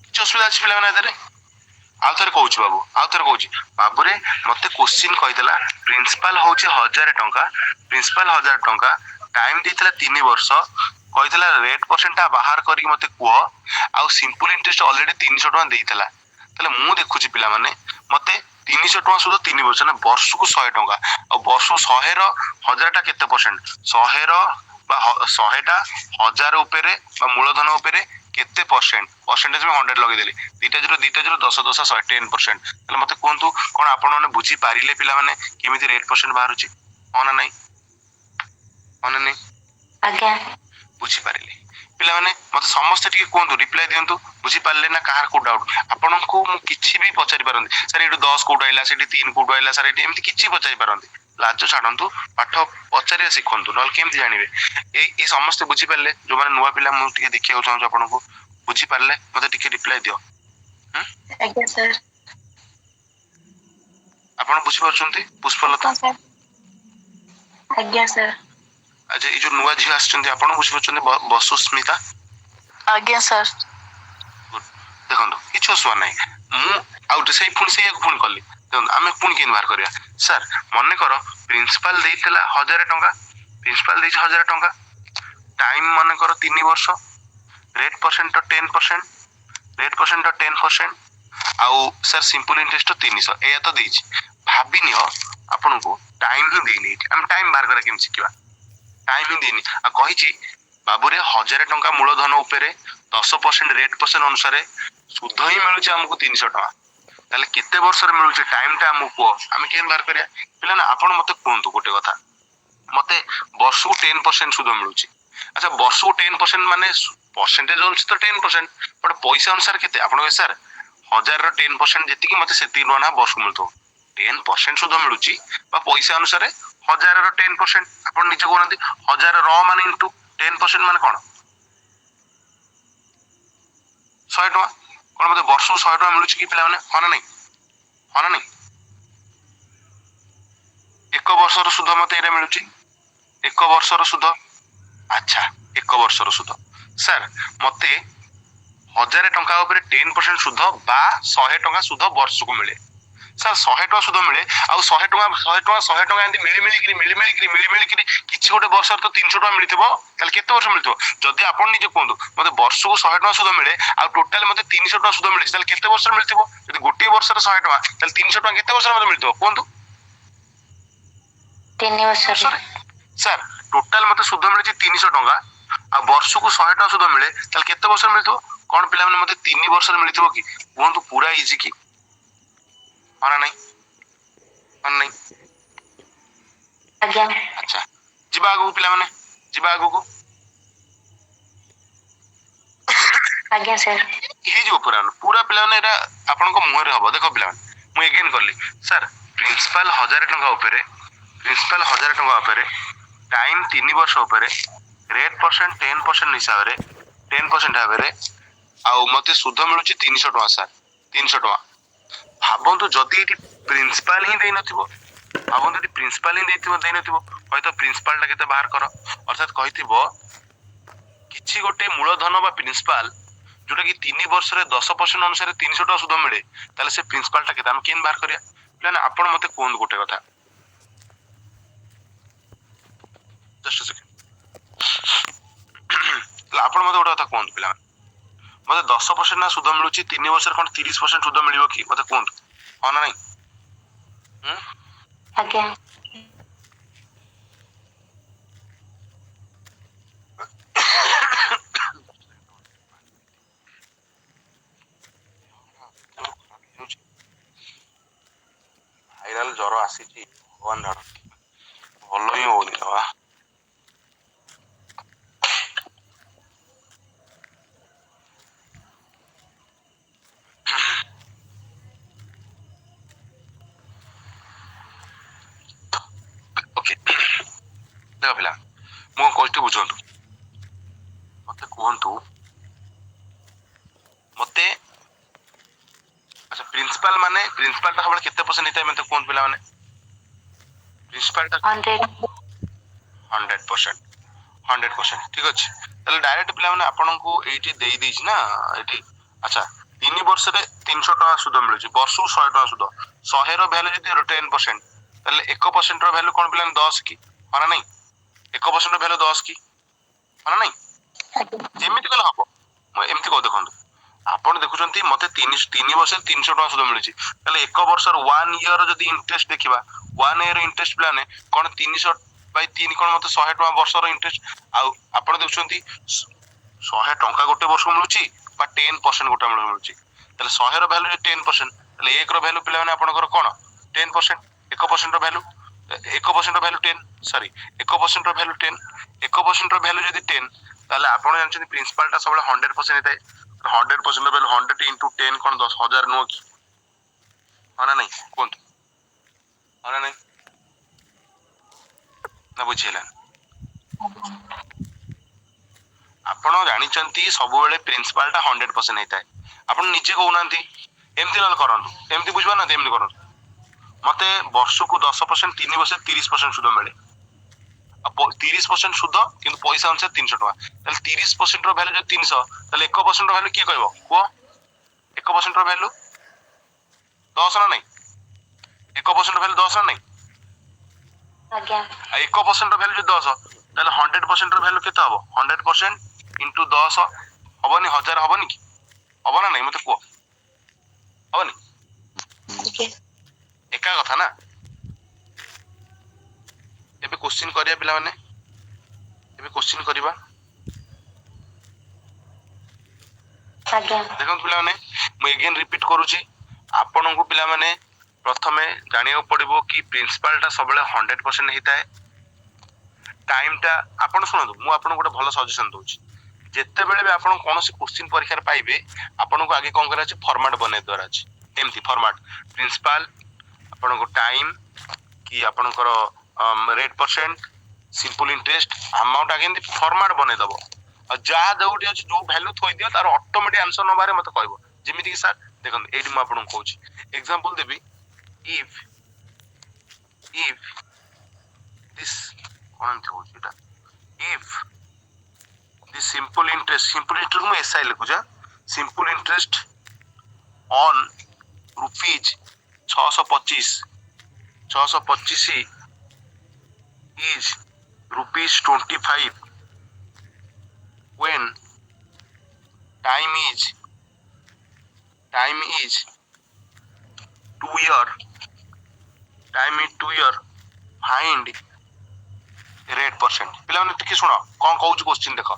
କିଛି ଅସୁବିଧା ଅଛି ପିଲାମାନେ ଏଥିରେ? ଆଉ ଥରେ କହୁଛି ବାବୁ, ଆଉ ଥରେ କହୁଛି ବାବୁରେ ମତେ କୋଶ୍ଚିନ୍ କହିଥିଲା ପ୍ରିନ୍ସିପାଲ ହଉଛି 1000 ଟଙ୍କା, ପ୍ରିନ୍ସିପାଲ 1000 ଟଙ୍କା, ଟାଇମ ଦେଇଥିଲା 3 ବର୍ଷ, କହିଥିଲା ରେଟ୍ ପରସେଣ୍ଟ ଟା ବାହାର କରିକି ମତେ କୁହ, ଆଉ ସିମ୍ପଲ ଇଣ୍ଟରେଷ୍ଟ ଅଲରେଡି 300 ଟଙ୍କା ଦେଇଥିଲା। ତାହେଲେ ମୁଁ ଦେଖୁଛି ପିଲାମାନେ ମତେ 300 ଟଙ୍କା ସୁଧ 3 ବର୍ଷ, ନା ବର୍ଷକୁ 100 ଟଙ୍କା, ଆଉ ବର୍ଷକୁ 100 ର 1000 ଟା କେତେ ପରସେଣ୍ଟ, 100 ର ବା 100 ଟା 1000 ଉପରେ ବା ମୂଳଧନ ଉପରେ କେତେ ପରସେଣ୍ଟ, ପରସେଣ୍ଟେଜ ମୁଁ 100 ଲଗେଇଦେଲି, ଦିଟା ଜିରୋ 10 10 100 10%। ତାହେଲେ ମତେ କୁହନ୍ତୁ କଣ ଆପଣ ମାନେ ବୁଝି ପାରିଲେ ପିଲାମାନେ କେମିତି ରେଟ୍ ପରସେଣ୍ଟ ବାହାରୁଛି, ହଁ ନା ନାଇଁ, ହଁ ନା ନାଇଁ। ଆଜ୍ଞା। ବୁଝିପାରିଲେ ପିଲାମାନେ? ମତେ ସମସ୍ତେ ଟିକେ କୁହନ୍ତୁ, ରିପ୍ଲାଏ ଦିଅନ୍ତୁ, ବୁଝିପାରିଲେ ନା କାହାର କୋଉ ଡାଉଟ। ଆପଣଙ୍କୁ ମୁଁ କିଛି ବି ପଚାରି ପାରନ୍ତି, ସାର୍ ଏଇଠୁ 10 କୋଉଠୁ ଆଇଲା, ସେଠି 3 କୋଉଠୁ ଆଇଲା, ସାର୍ ଏଠି ଏମିତି କିଛି ପଚାରି ପାରନ୍ତି। ଲାଜ ଛାଡନ୍ତୁ, ପାଠ ପଚାରିବା ଶିଖନ୍ତୁ, ନହେଲେ କେମିତି ଜାଣିବେ। ଏଇ ସମସ୍ତେ ବୁଝିପାରିଲେ? ଯୋଉମାନେ ନୂଆ ପିଲା ମୁଁ ଟିକେ ଦେଖିବାକୁ ଚାହୁଁଛି ଆପଣଙ୍କୁ, ବୁଝିପାରିଲେ ମତେ ଟିକେ ରିପ୍ଲାଏ ଦିଅ। ଆଜ୍ଞା ସାର୍। ଆପଣ ବୁଝିପାରୁଛନ୍ତି ପୁଷ୍ପଲତା? ଆଜ୍ଞା ସାର୍। ଆଚ୍ଛା ଏଇ ଯୋଉ ନୂଆ ଝିଅ ଆସିଛନ୍ତି ଆପଣ ବୁଝିପାରୁଛନ୍ତି ବସୁସ୍ମିତା? ଆଜ୍ଞା ସାର୍। ଦେଖନ୍ତୁ କିଛି ଅସୁବିଧା ନାହିଁ, ମୁଁ ଆଉ ସେଇ ପୁଣି ସେଇଆକୁ ପୁଣି କଲି। ଦେଖନ୍ତୁ ଆମେ ପୁଣି କେମିତି ବାହାର କରିବା, ସାର୍ ମନେକର ପ୍ରିନ୍ସିପାଲ ଦେଇଥିଲା 1000 ଟଙ୍କା, ପ୍ରିନ୍ସିପାଲ ଦେଇଛି 1000 ଟଙ୍କା, ଟାଇମ ମନେକର 3 ବର୍ଷ, ରେଟ୍ ପରସେଣ୍ଟ 10%, ରେଟ୍ ପରସେଣ୍ଟ 10%, ଆଉ ସାର୍ ସିମ୍ପଲ ଇଣ୍ଟରେଷ୍ଟ 300, ଏଇଆ ତ ଦେଇଛି। ଭାବି ନିଅ ଆପଣଙ୍କୁ ଟାଇମ ହିଁ ଦେଇନି, ଏଠି ଆମେ ଟାଇମ ବାହାର କରିବା କେମିତି ଶିଖିବା। ଟାଇମ ହିଁ ଦେଇନି, ଆଉ କହିଛି ବାବୁରେ 1000 ଟଙ୍କା ମୂଳଧନ ଉପରେ 10% ରେଟ୍ ପରସେଣ୍ଟ ଅନୁସାରେ ସୁଧ ହିଁ ମିଳୁଛି ଆମକୁ 300 ଟଙ୍କା। ତାହେଲେ କେତେ ବର୍ଷରେ ମିଳୁଛି ଟାଇମ ଟା ଆମକୁ କୁହ, ଆମେ କେମିତି ବାହାର କରିବା। ପିଲା ନା ଆପଣ ମତେ କୁହନ୍ତୁ ଗୋଟେ କଥା, ମତେ ବର୍ଷକୁ 10% ସୁଧ ମିଳୁଛି, अच्छा वर्ष को 10% माने परसेंटेज अनुसार तो 10% बट पैसा अनुसार केते आपण कहे सर 1000 रो 10% जेतिकी मते सेति टका वर्ष को मिलतो 10% सुध मिलुची बा पैसा अनुसार 1000 रो 10% आपण निजे कोनंती 1000 रो माने इनटू 10% माने कोन 100 टका कोन मते वर्ष को 100 टका मिलुची कि पिला माने हना नहीं एक वर्षर सुध मते एटा मिलुची एक वर्षर सुध अच्छा एक वर्षर सुध सर मते 1000 टका ऊपर 10% सुध बा 100 टका सुध वर्ष को मिले सर 100 टका सुध मिले आ 100 टका एंती मिली किछि गोटे वर्ष तो 300 टका मिलिथिबो ताले केते वर्ष मिलिथिबो जदि आपण निजे कोंदो मते वर्ष को 100 टका सुध मिले आ टोटल मते 300 टका सुध मिले ताले केते वर्ष मिलिथिबो जदि गोटे वर्ष रे 100 टका ताले 300 टका केते वर्ष मते मिलिथिबो कोंदो 3 वर्ष सर टोटल मते सुध मिले 300 टका आ वर्ष को 100 टका सुध मिले ताले केते वर्ष मिलिथिबो कोन पिला माने मते 3 वर्ष रे मिलिथिबो कि कोंदो पूरा इजी की माना नहीं आज्ञा अच्छा जिबा आगु पिला माने जिबा आगु को आज्ञा सर हे जो पूरा पिला माने एटा आपन को मुह रे हबो देखो पिला माने मु अगेन करली सर प्रिंसिपल 1000 टका ऊपर टाइम 3 वर्ष ऊपर रेट परसेंट 10% हिसाब रे 10% हिसाब रे आ मते सुध मिलुची 300 टका सर 300 टका भाबंतु जदि एटी प्रिंसिपल ही देई नथिबो भाबंतु एटी प्रिंसिपल ही देई नथिबो होय तो प्रिंसिपल टा केते बाहर करो अर्थात कहिथिबो किछि गोटे मूलधन बा प्रिंसिपल जोटा कि 3 वर्ष रे 10% अनुसार 300 टका सुध मिले ताले से प्रिंसिपल टा केते हम केन बाहर करिया प्लान आपण मते कोन गोटे कथा जस्ट सेकंड आपण मते गोटे कथा कोन पिला मते 10% ना सुध मिलुची 3 वर्ष रे कोन 30% सुध मिलिबो कि मते कोन हो ना नहीं आज्ञा भाइराल ज्वर आसीची भगवान धाड़ भल ही होनी बाबा ओके देखो पिला मो कोष्टी बुझंतु मते कहंतु मते अच्छा प्रिंसिपल ता सबले केते परसेंट हिता मते कोन पिला माने प्रिंसिपल ता 100% ठीक अछि तले डायरेक्ट पिला माने आपन को एठी देई दिस ना एठी अच्छा 3 वर्ष रे 300 टका सुध मिलुची वर्ष को 100 टका सुध 100 रो वैल्यू जति 10% तले 1% रो वैल्यू कोन पिला 10 की माना नहीं 1% रो वैल्यू 10 की माना नहीं जेमिति कल हबो म एमति को देखंतु आपण देखुचंती मते 3 वर्ष 300 टका सुध मिलुची तले 1 वर्ष 1 ईयर जदी इंटरेस्ट देखिबा 1 ईयर इंटरेस्ट प्लान कोन 300 बाय 3 कोन मते 100 टका वर्ष रो इंटरेस्ट आ आपण देखुचंती 100 टका गोटे वर्ष मिलुची बा 10% गोटे मिलुची तले 100 रो वैल्यू 10% तले 1 रो वैल्यू पिला माने आपनकर कोन 10% 1% रो वैल्यू 1% रो वैल्यू 10 सॉरी 1% रो वैल्यू 10 1% रो वैल्यू जदी 10 ताले आपण जानछन प्रिंसिपल ता सबले 100% हेतै 100% रो वैल्यू 100 into 10 कोन 10000 नो की हाना नहीं कोन हाना नहीं ना बुझिला आपण जानिचंती सब बेले प्रिंसिपल ता 100% हेतै आपण निजे कहउनांती एमति नल करंतु एमति बुझबा ना एमति करंतु मते वर्ष को 10% 3 वर्ष 30% सुध मिले 30% सुध किंतु पैसा अनुसार 300 टका ताले 30% रो वैल्यू जो 300 ताले 1% रो वैल्यू के कहबो को 1% रो वैल्यू 10 ना नहीं 1% रो वैल्यू 10 ना नहीं आज्ञा 1% रो वैल्यू 10 ताले 100% रो वैल्यू केते हबो 100% into 10 हबनी 1000 हबनी की हबो ना नहीं मते को हबनी ठीक है एका कथा ना एबे क्वेश्चन करिया पिला माने एबे क्वेश्चन करिबा आज्ञा देखो पिला माने मैं अगेन रिपीट करूची आपन को पिला माने प्रथमे जानियो पड़िबो कि प्रिंसिपल ता सबले 100% हिता है ଟାଇମଟା ଆପଣ ଶୁଣନ୍ତୁ, ମୁଁ ଆପଣଙ୍କୁ ଗୋଟେ ଭଲ ସଜେସନ ଦଉଛି। ଯେତେବେଳେ ବି ଆପଣ କୌଣସି କ୍ୱେଶ୍ଚିନ ପରୀକ୍ଷାରେ ପାଇବେ, ଆପଣଙ୍କୁ ଆଗେ କଣ କରାଅଛି, ଫର୍ମାଟ ବନେଇ ଦେବାର ଅଛି। ଏମିତି ଫର୍ମାଟ ପ୍ରିନ୍ସିପାଲ, ଆପଣଙ୍କ ଟାଇମ କି ଆପଣଙ୍କର rate percent, simple interest, amount, ଆଗେ ଏମିତି ଫର୍ମାଟ ବନେଇ ଦବ। ଆଉ ଯାହା ଯୋଉଠି ଅଛି ଯୋଉ ଭ୍ୟାଲୁ ଥୋଇଦିଅ, ତାର ଅଟୋମେଟିକ ଆନ୍ସର ନବାରେ ମତେ କହିବ। ଯେମିତି କି ସାର୍ ଦେଖନ୍ତୁ, ଏଇଠି ମୁଁ ଆପଣଙ୍କୁ କହୁଛି ଏକ୍ସାମ୍ପଲ ଦେବି। ଇଫ ଦିସ୍ କଣ ଏମିତି ହଉଛି ଏଇଟା, ଇଫ ଦି ସିମ୍ପଲ ଇଣ୍ଟରେଷ୍ଟ ମୁଁ ଏସଆଇ ଲେଖୁଛି, simple interest on rupees 625 is rupees 25 when time is 2 year, find rate percent। ପିଲାମାନେ ଟିକେ ଶୁଣ କଣ କହୁଛି କ୍ୱେଶ୍ଚିନ୍ ଦେଖ।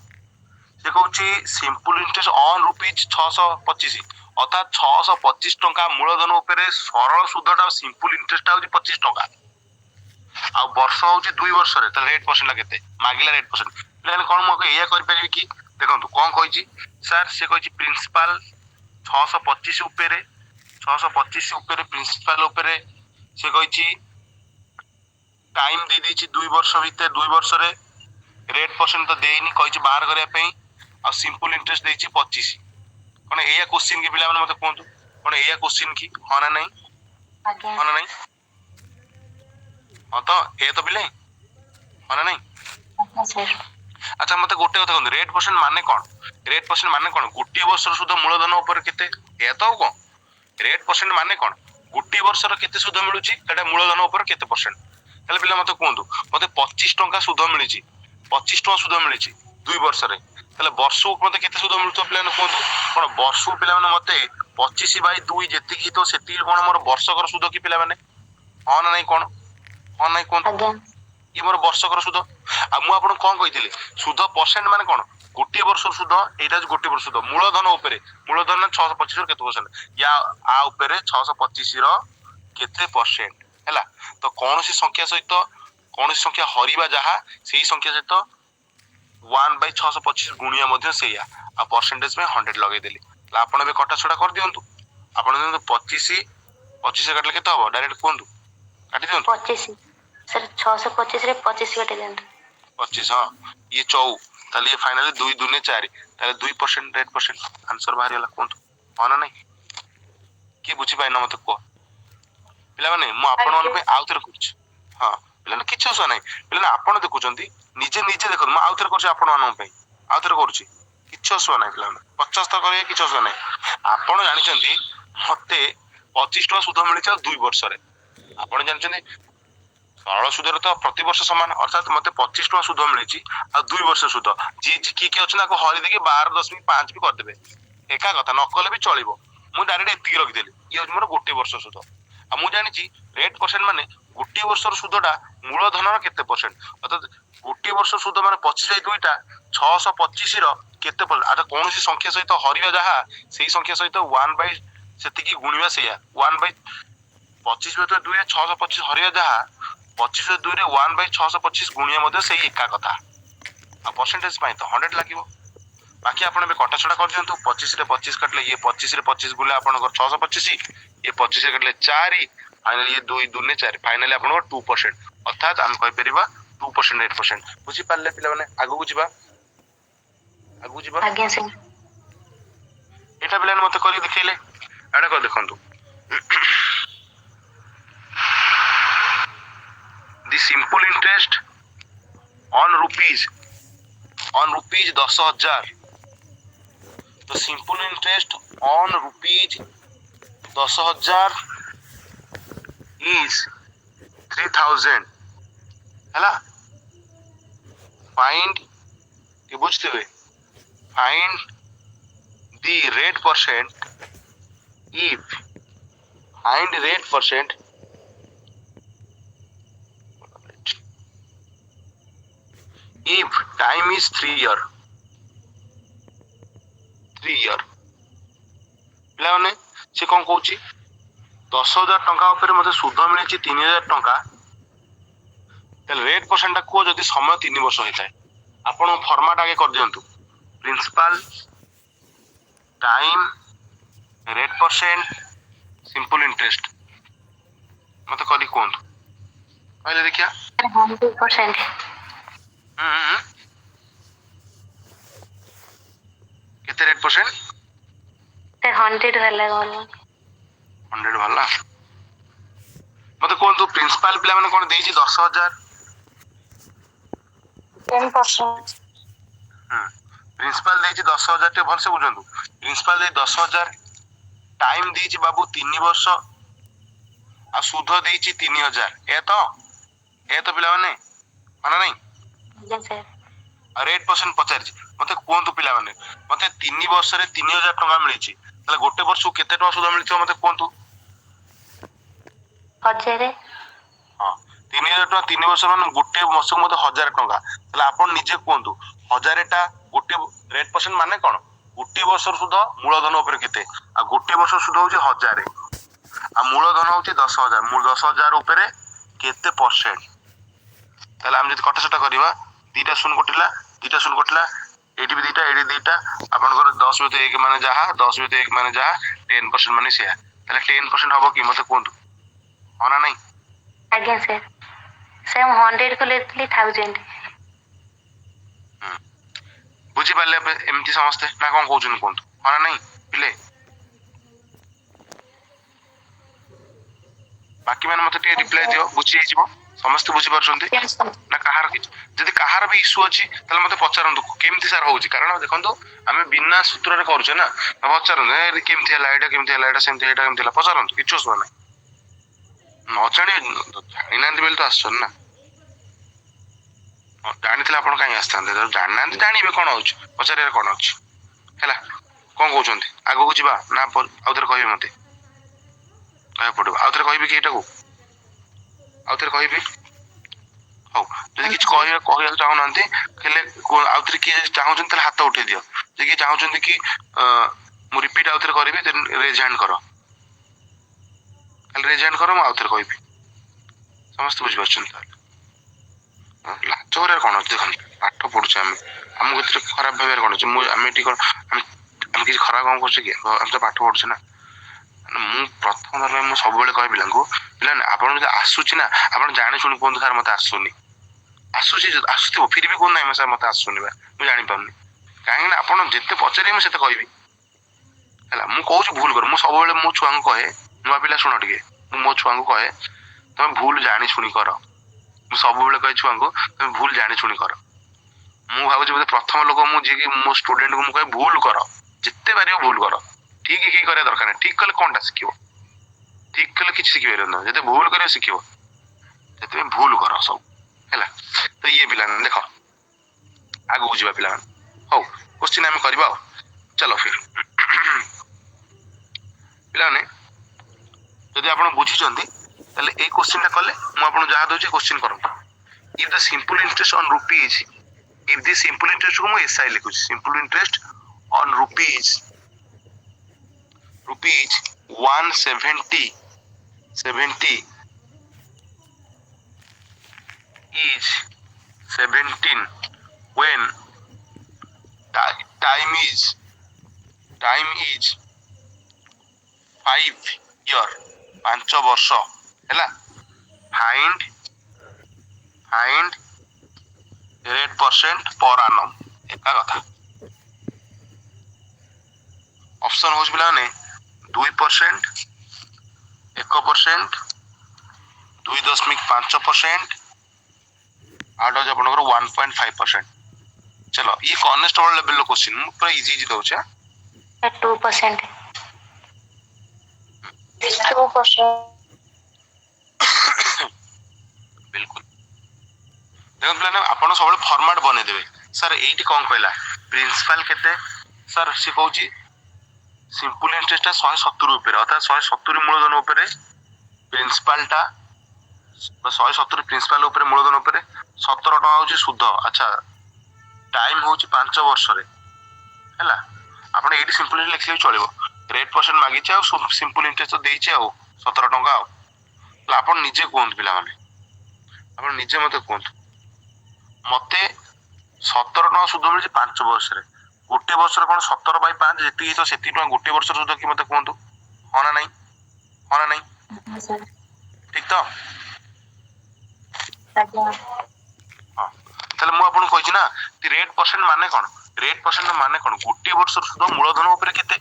ସେ କହୁଛି ସିମ୍ପଲ ଇଣ୍ଟରେଷ୍ଟ ଅନ୍ ରୁପିଜ 625, ଅର୍ଥାତ୍ 625 ଟଙ୍କା ମୂଳଧନ ଉପରେ ସରଳ ସୁଧଟା ସିମ୍ପଲ ଇଣ୍ଟରେଷ୍ଟ ହଉଛି 25 ଟଙ୍କା, ଆଉ ବର୍ଷ ହଉଛି 2 ବର୍ଷରେ, ତାହେଲେ ରେଟ୍ ପରସେଣ୍ଟ କେତେ ମାଗିଲା, ରେଟ୍ ପରସେଣ୍ଟ। ପିଲାମାନେ କଣ ମୁଁ ଏଇଆ କରିପାରିବି କି, ଦେଖନ୍ତୁ କଣ କହିଛି ସାର୍, ସେ କହିଛି ପ୍ରିନ୍ସିପାଲ 625 ଉପରେ, 625 ଉପରେ ପ୍ରିନ୍ସିପାଲ ଉପରେ ସେ କହିଛି ଟାଇମ ଦେଇ ଦେଇଛି 2 ବର୍ଷ ଭିତରେ, 2 ବର୍ଷରେ ରେଟ୍ ପରସେଣ୍ଟ ତ ଦେଇନି, କହିଛି ବାହାର କରିବା ପାଇଁ, ଆଉ ସିମ୍ପଲ ଇଣ୍ଟରେଷ୍ଟ ଦେଇଛି 25। କଣ ଏଇଆ କ୍ୱେଶ୍ଚିନ୍ କି ପିଲାମାନେ ମତେ କୁହନ୍ତୁ, କଣ ଏଇଆ କ୍ୱେଶ୍ଚିନ୍ କି, ହଁ ନା ନାଇଁ, ଆଜ୍ଞା ହଁ ନା ନାଇଁ, ହଁ ତ ଏ ତ ପିଲେ, ହଁ ନା ନାଇଁ। ଆଜ୍ଞା ସାର୍। ଆଚ୍ଛା ମତେ ଗୋଟେ କଥା କୁହନ୍ତୁ, ରେଟ୍ ପରସେଣ୍ଟ ମାନେ କଣ? ରେଟ୍ ପରସେଣ୍ଟ ମାନେ କଣ? ଗୋଟିଏ ବର୍ଷର ସୁଧ ମୂଳଧନ ଉପରେ କେତେ, ଏହା ତ ଆଉ କଣ। ରେଟ୍ ପରସେଣ୍ଟ ମାନେ କଣ? ଗୋଟିଏ ବର୍ଷର କେତେ ସୁଧ ମିଳୁଛି, ସେଟା ମୂଳଧନ ଉପରେ କେତେ ପରସେଣ୍ଟ। ତାହେଲେ ପିଲା ମତେ କୁହନ୍ତୁ, ମତେ 25 ଟଙ୍କା ସୁଧ ମିଳିଛି, 25 ଟଙ୍କା ସୁଧ ମିଳିଛି 2 ବର୍ଷରେ, ତାହେଲେ ବର୍ଷକୁ ମତେ କେତେ ସୁଧ ମିଳୁଥିବ ପିଲାମାନେ କୁହନ୍ତୁ। କଣ ବର୍ଷକୁ ପିଲାମାନେ ମତେ 25/2 ଯେତିକି ହେଇଥିବ ସେତିକି କଣ ମୋର ବର୍ଷକର ସୁଧ କି ପିଲାମାନେ, ହଁ ନା ନାଇଁ, କଣ ହଁ ନାଇଁ କୁହନ୍ତୁ। ଆଜ୍ଞା ଇଏ ମୋର ବର୍ଷକର ସୁଧ। ଆଉ ମୁଁ ଆପଣଙ୍କୁ କଣ କହିଥିଲି, ସୁଧ ପରସେଣ୍ଟ ମାନେ କଣ, ଗୋଟିଏ ବର୍ଷର ସୁଧ, ଏଇଟା ହଉଛି ଗୋଟିଏ ବର୍ଷ ସୁଧ ମୂଳଧନ ଉପରେ, ମୂଳଧନ 625 ର କେତେ ପରସେଣ୍ଟ, ଆ ଉପରେ 625 ର କେତେ ପରସେଣ୍ଟ ହେଲା। ତ କୌଣସି ସଂଖ୍ୟା ସହିତ କୌଣସି ସଂଖ୍ୟା ହରିବା ଯାହା, ସେଇ ସଂଖ୍ୟା ସହିତ 1/625 ଗୁଣିଆ ମଧ୍ୟ ସେଇଆ, ଆଉ ପରସେଣ୍ଟେଜ ପାଇଁ 100 ଲଗେଇଦେଲି। ଆପଣ ଏବେ କଟାଛଡା କରିଦିଅନ୍ତୁ। ଆପଣ ଦିଅନ୍ତୁ 25 କାଟିଲେ କେତେ ହବ, ଡାଇରେକ୍ଟ କୁହନ୍ତୁ, କାଟି ଦିଅନ୍ତୁ। 25 ସାର୍, 625 ରେ 25 କାଟି ଦିଅନ୍ତୁ। 25, ହଁ ଇଏ 4, ତାହେଲେ ଇଏ ଫାଇନାଲି 2 2 4, ତାହେଲେ 2% ରେଟ୍ ପରସେଣ୍ଟ ଆନ୍ସର ବାହାରିଗଲା। କୁହନ୍ତୁ ହଁ ନା ନାଇଁ, କିଏ ବୁଝିପାଇନ ମତେ କୁହ ପିଲାମାନେ, ମୁଁ ଆପଣଙ୍କ ପାଇଁ ଆଉ ଥରେ କରୁଛି। ହଁ ପିଲାମାନେ କିଛି ଅସୁବିଧା ନାହିଁ, ପିଲାମାନେ ଆପଣ ଦେଖୁଛନ୍ତି, ନିଜେ ନିଜେ ଦେଖନ୍ତୁ, ମୁଁ ଆଉ ଥରେ କରୁଛି ଆପଣ ମାନଙ୍କ ପାଇଁ, ଆଉ ଥରେ କରୁଛି, କିଛି ଅସୁବିଧା ନାହିଁ ପିଲାମାନେ, 50 ଥର କରିବା କିଛି ଅସୁବିଧା ନାହିଁ। ଆପଣ ଜାଣିଛନ୍ତି ମତେ 25 ଟଙ୍କା ସୁଧ ମିଳିଛି ଆଉ 2 ବର୍ଷରେ, ଆପଣ ଜାଣିଛନ୍ତି ସରଳ ସୁଧରେ ତ ପ୍ରତିବର୍ଷ ସମାନ, ଅର୍ଥାତ୍ ମତେ 25 ଟଙ୍କା ସୁଧ ମିଳିଛି ଆଉ 2 ବର୍ଷ ସୁଧ। ଯିଏ କିଏ ଅଛନ୍ତି ତାକୁ ହରି ଦେଇକି 12.5 ବି କରିଦେବେ, ଏକା କଥା, ନ କଲେ ବି ଚଳିବ। ମୁଁ ଡାଇରେକ୍ଟ ଏତିକି ରଖିଦେଲି, ଇଏ ହଉଛି ମୋର ଗୋଟିଏ ବର୍ଷ ସୁଧ। ଆଉ ମୁଁ ଜାଣିଛି ରେଟ୍ ପରସେଣ୍ଟ ମାନେ ଗୋଟିଏ ବର୍ଷର ସୁଧଟା ମୂଳଧନର କେତେ ପରସେଣ୍ଟ, ଅର୍ଥାତ୍ ଗୋଟିଏ ବର୍ଷ ସୁଧ ମାନେ 25/2ଟା 625 ର କେତେ ପରସେଣ୍ଟ। ଆଚ୍ଛା କୌଣସି ସଂଖ୍ୟା ସହିତ ହରିବା ଯାହା, ସେଇ ସଂଖ୍ୟା ସହିତ 1 ସେତିକି ଗୁଣିବା ସେଇଆ, 25/2ରେ 625 ହରିବା ଯାହା, 25/2ରେ 1/625 ଗୁଣିଆ ମଧ୍ୟ ସେଇ ଏକା କଥା। ଆଉ ପରସେଣ୍ଟେଜ ପାଇଁ ତ 100 ଲାଗିବ। ବାକି ଆପଣ ଏବେ କଟାଛଡା କରିଦିଅନ୍ତୁ, 25 ରେ 25 କାଟିଲେ, ଇଏ 25 ରେ 25 ଗୁଣିଲେ ଆପଣଙ୍କର 625, ଇଏ 25 ରେ କାଟିଲେ 4, ଫାଇନାଲି ଇଏ 2 2 4, ଫାଇନାଲି ଆପଣଙ୍କର 2%, ଅର୍ଥାତ୍ ଆମେ କହିପାରିବା 2% 8%। ବୁଝିପାରିଲେ ପିଲାମାନେ, ଆଗକୁ ଯିବା, ଆଗକୁ ଯିବା। ଆଜ୍ଞା ସାର୍। ଏଇଟା ପିଲାମାନେ ମତେ କରିକି ଦେଖେଇଲେ, ଏଇଟା କରି ଦେଖନ୍ତୁ। The simple interest on rupees 10,000, ତ simple interest on rupees 10,000 is 3,000 ହେଲା। ଫାଇଣ୍ଡ, ବୁଝିଥିବେ, find the rate percent if, find rate percent if time is 3 year, 3 year। ପିଲାମାନେ ସେ କଣ କହୁଛି, 10,000 ଟଙ୍କା ଉପରେ ମତେ ସୁଧ ମିଳିଛି 3,000 ଟଙ୍କା, তাহলে ରେଟ୍ ପରସେଣ୍ଟଟା କୁହ ଯଦି ସମୟ 3 ବର୍ଷ ହେଇଥାଏ। ଆପଣ ଫର୍ମାଟ ଆଗେ କରିଦିଅନ୍ତୁ, principal, time, rate percent, simple interest. ମତେ କରି କୁହନ୍ତୁ, କହିଲେ ଦେଖିଆ। 100%। କେତେ ରେଟ୍ ପରସେଣ୍ଟ? 100 ହେଲା ଗଲ। 100 ଭଲ। ମତେ କୁହନ୍ତୁ ପ୍ରିନ୍ସିପାଲ ପିଲାମାନେ କଣ ଦେଇଛି 10,000? 10%। ପ୍ରିନ୍ସିପାଲ ଦେଇଛି 10,000, ଟିକେ ଭଲସେ ବୁଝନ୍ତୁ। ପ୍ରିନ୍ସିପାଲ ଦେଇଛି 10,000, ଟାଇମ ଦେଇଛି ବାବୁ 3 ବର୍ଷ, ଆଉ ସୁଧ ଦେଇଛି 3,000। ଏ ତ ପିଲାମାନେ ମାନେ ନାଇଁ। ଆଜ୍ଞା ସାର୍। ଆଉ ରେଟ୍ ପରସେଣ୍ଟ ପଚାରିଛି। ମତେ କୁହନ୍ତୁ ପିଲାମାନେ, ମତେ 3 ବର୍ଷରେ 3,000 ଟଙ୍କା ମିଳିଛି, ତାହେଲେ ଗୋଟେ ବର୍ଷକୁ କେତେ ଟଙ୍କା ସୁଧ ମିଳିଥିବ ମତେ କୁହନ୍ତୁ। 1000। ହଁ, 3,000 ଟଙ୍କା 3 ବର୍ଷ ମାନେ ଗୋଟେ ବର୍ଷକୁ ମତେ 1,000 ଟଙ୍କା। ତାହେଲେ ଆପଣ ନିଜେ କୁହନ୍ତୁ 1,000ଟା ଗୋଟେ ରେଟ୍ ପରସେଣ୍ଟ ମାନେ କଣ? ଗୋଟିଏ ବର୍ଷର ସୁଧ ମୂଳଧନ ଉପରେ କେତେ? ଆଉ ଗୋଟିଏ ବର୍ଷ ସୁଧ ହଉଛି 1,000, ଆଉ ମୂଳଧନ ହଉଛି 10,000। 10,000 ଉପରେ କେତେ ପରସେଣ୍ଟ? ତାହେଲେ ଆମେ ଯଦି କଟାସଟା କରିବା, 2ଟା ଶୂନ କଟିଲା, 2ଟା ଶୂନ କଟିଲା, ଏଇଠି ବି 2ଟା, ଏଇଠି 2ଟା, ଆପଣଙ୍କର 10 ଭିତରେ 1 ମାନେ ଯାହା, 10 ଭିତରେ 1 ମାନେ ଯାହା, 10% ମାନେ ସେୟା। ତାହେଲେ 10% ହବ କି ମତେ କୁହନ୍ତୁ, ହଁ ନା ନାଇଁ? ଆଜ୍ଞା ସାର୍। ସାର୍ ମୁଁ 100 କୁ ଲେଖିଥିଲି 1000। ବୁଝିପାରିଲେ ଏବେ ଏମିତି ସମସ୍ତେ, ନା କଣ କହୁଛନ୍ତି କୁହନ୍ତୁ, ହଁ ନା ନାଇଁ ପିଲେ? ବାକି ମାନେ ମତେ ଟିକେ ରିପ୍ଲାଏ ଦିଅ, ବୁଝି ହେଇଯିବ? ସମସ୍ତେ ବୁଝିପାରୁଛନ୍ତି ନା କାହାର କିଛି? ଯଦି କାହାର ବି ଇସ୍ୟୁ ଅଛି ତାହେଲେ ମତେ ପଚାରନ୍ତୁ କେମିତି ସାର୍ ହଉଛି। କାରଣ ଦେଖନ୍ତୁ ଆମେ ବିନା ସୂତ୍ରରେ କରୁଛେ ନା, ପଚାରନ୍ତୁ କେମିତି ହେଲା, ଏଇଟା କେମିତି ହେଲା, ଏଇଟା ସେମିତି, ଏଇଟା କେମିତି ହେଲା, ପଚାରନ୍ତୁ, କିଛି ଅସୁବିଧା ନାହିଁ। ନ ଜାଣିନାହାନ୍ତି ବୋଲି ତ ଆସୁଛନ୍ତି ନା। ଜାଣିଥିଲେ ଆପଣ କାହିଁ ଆସିଥାନ୍ତେ? ଜାଣିନାହାନ୍ତି, ଜାଣିବେ କଣ ହଉଛି, ପଚାରିବାରେ କଣ ଅଛି। ହେଲା, କଣ କହୁଛନ୍ତି, ଆଗକୁ ଯିବା ନା ଆଉଥରେ କହିବେ? ମତେ କହିବାକୁ ପଡିବ। ଆଉଥରେ କହିବି କି ଏଇଟାକୁ? ଆଉଥରେ କହିବି? ହଉ, ଯଦି କିଛି କହିବାକୁ ଚାହୁଁନାହାନ୍ତି, ହେଲେ ଆଉଥରେ କିଏ ଯଦି ଚାହୁଁଛନ୍ତି ତାହେଲେ ହାତ ଉଠେଇ ଦିଅ। ଯଦି କିଏ ଚାହୁଁଛନ୍ତି କି ମୁଁ ରିପିଟ୍ ଆଉଥରେ କରିବି, ଦେନ୍ ରେଜ୍ ହ୍ୟାଣ୍ଡ କର। ଖାଲି ରେଜ୍ ହ୍ୟାଣ୍ଡ କର, ମୁଁ ଆଉଥରେ କହିବି। ସମସ୍ତେ ବୁଝିପାରୁଛନ୍ତି ତାହେଲେ? ଲାଜ କରିବାର କଣ ଅଛି? ଦେଖନ୍ତୁ ପାଠ ପଢୁଛେ ଆମେ, ଆମକୁ ଏଥିରେ ଖରାପ ଭାବିବାର କଣ ଅଛି? ଆମେ ଏଠି କଣ ଆମେ କିଛି ଖରାପ କାମ କରୁଛେ କି? ଆମେ ତ ପାଠ ପଢୁଛେ ନା। ମୁଁ ପ୍ରଥମ ଥର ପାଇଁ ମୁଁ ସବୁବେଳେ କହେ ପିଲାଙ୍କୁ, ପିଲାମାନେ ଆପଣ ଯଦି ଆସୁଛି ନା, ଆପଣ ଜାଣି ଶୁଣି କୁହନ୍ତୁ ସାର୍ ମତେ ଆସୁନି। ଆସୁଥିବ ଫିର ବି କୁହନ୍ତୁ ନାହିଁ ସାର୍ ମତେ ଆସୁନି ବା, ମୁଁ ଜାଣିପାରୁନି। କାହିଁକି ନା ଆପଣ ଯେତେ ପଚାରିବେ ମୁଁ ସେତେ କହିବି। ହେଲା, ମୁଁ କହୁଛି ଭୁଲ କର। ମୁଁ ସବୁବେଳେ ମୋ ଛୁଆଙ୍କୁ କହେ, ନୂଆ ପିଲା ଶୁଣ ଟିକେ, ମୁଁ ମୋ ଛୁଆଙ୍କୁ କହେ ତମେ ଭୁଲ ଜାଣି ଶୁଣି କର। ମୁଁ ସବୁବେଳେ କହେ ଛୁଆଙ୍କୁ ତମେ ଭୁଲ ଜାଣି ଶୁଣି କର। ମୁଁ ଭାବୁଛି ବୋଧେ ପ୍ରଥମ ଲୋକ ମୁଁ ଯିଏକି ମୋ ଷ୍ଟୁଡେଣ୍ଟକୁ ମୁଁ କହେ ଭୁଲ କର, ଯେତେ ପାରିବ ଭୁଲ କର। ଠିକ କି କରିବା ଦରକାର ନାହିଁ। ଠିକ କଲେ କଣଟା ଶିଖିବ? ଠିକ କଲେ କିଛି ଶିଖିପାରିବ ନାହିଁ, ଯେତେ ଭୁଲ କରିବ ଶିଖିବ। ସେଥିପାଇଁ ଭୁଲ କର ସବୁ। ହେଲା, ତ ଇଏ ପିଲାମାନେ ଦେଖ, ଆଗକୁ ଯିବା ପିଲାମାନେ। ହଉ, କୋଶ୍ଚିନ୍ ଆମେ କରିବା ଆଉ। ଚାଲ ଫିର ପିଲାମାନେ, ଯଦି ଆପଣ ବୁଝିଛନ୍ତି ତାହେଲେ ଏଇ କୋଶ୍ଚିନ୍ ଟା କଲେ ମୁଁ ଆପଣଙ୍କୁ ଯାହା ଦଉଛି କୋଶ୍ଚିନ୍ କରନ୍ତୁ। If the simple interest on rupees, if the simple interest କୁ ମୁଁ ଏସଆଇ ଲେଖୁଛି। Simple interest on rupees 170 is 17 when time is 5 year, 5 ବର୍ଷ। ହେଲା, find rate percent per annum। ଏକା କଥା। ଅପସନ ହଉଛି ପିଲାମାନେ 2%, 1%, 2.5%, ଆଉଟ ହଉଛି ଆପଣଙ୍କର 1.5%। चलो, ये कॉन्स्टेबल लेवल लो क्वेश्चन मु पूरा इजी इजी दउछ। 2%। 2%। बिल्कुल। देखो प्लान आपण सब फॉर्मेट बने देबे। सर एठी कोन कहला प्रिंसिपल केते? सर सी कहूची सिंपल इंटरेस्ट 170 ऊपर, अर्थात 170 मूलधन ऊपर प्रिंसिपल टा 170 प्रिंसिपल ऊपर मूलधन ऊपर 17 टका होची सुध। अच्छा, टाइम होची 5 वर्ष रे। हैला, आपण एठी सिंपल लिखले चलिबो। रेट परसेंट मागी छ आ सिंपल इंटरेस्ट देई छ आ 17 टका आ। आपण निजे कोन पिला माने ଆପଣ ନିଜେ ମତେ କୁହନ୍ତୁ। ମତେ 17 ଟଙ୍କା ସୁଧ ମିଳୁଛି 5 ବର୍ଷରେ। ଗୋଟେ ବର୍ଷରେ କଣ 17/5 ଯେତିକି ତ ସେତିକି ଟଙ୍କା ଗୋଟେ ବର୍ଷର ସୁଧ କି ମତେ କୁହନ୍ତୁ। ହଁ ନା ନାଇଁ? ହଁ ନା ନାଇଁ? ଆଜ୍ଞା ସାର୍। ଠିକ ତ? ଆଜ୍ଞା। ହଁ ତାହେଲେ ମୁଁ ଆପଣଙ୍କୁ କହିଛି ନା ରେଟ୍ ପରସେଣ୍ଟ ମାନେ କଣ? ରେଟ୍ ପରସେଣ୍ଟ ମାନେ କଣ? ଗୋଟିଏ ବର୍ଷର ସୁଧ ମୂଳଧନ ଉପରେ କେତେ?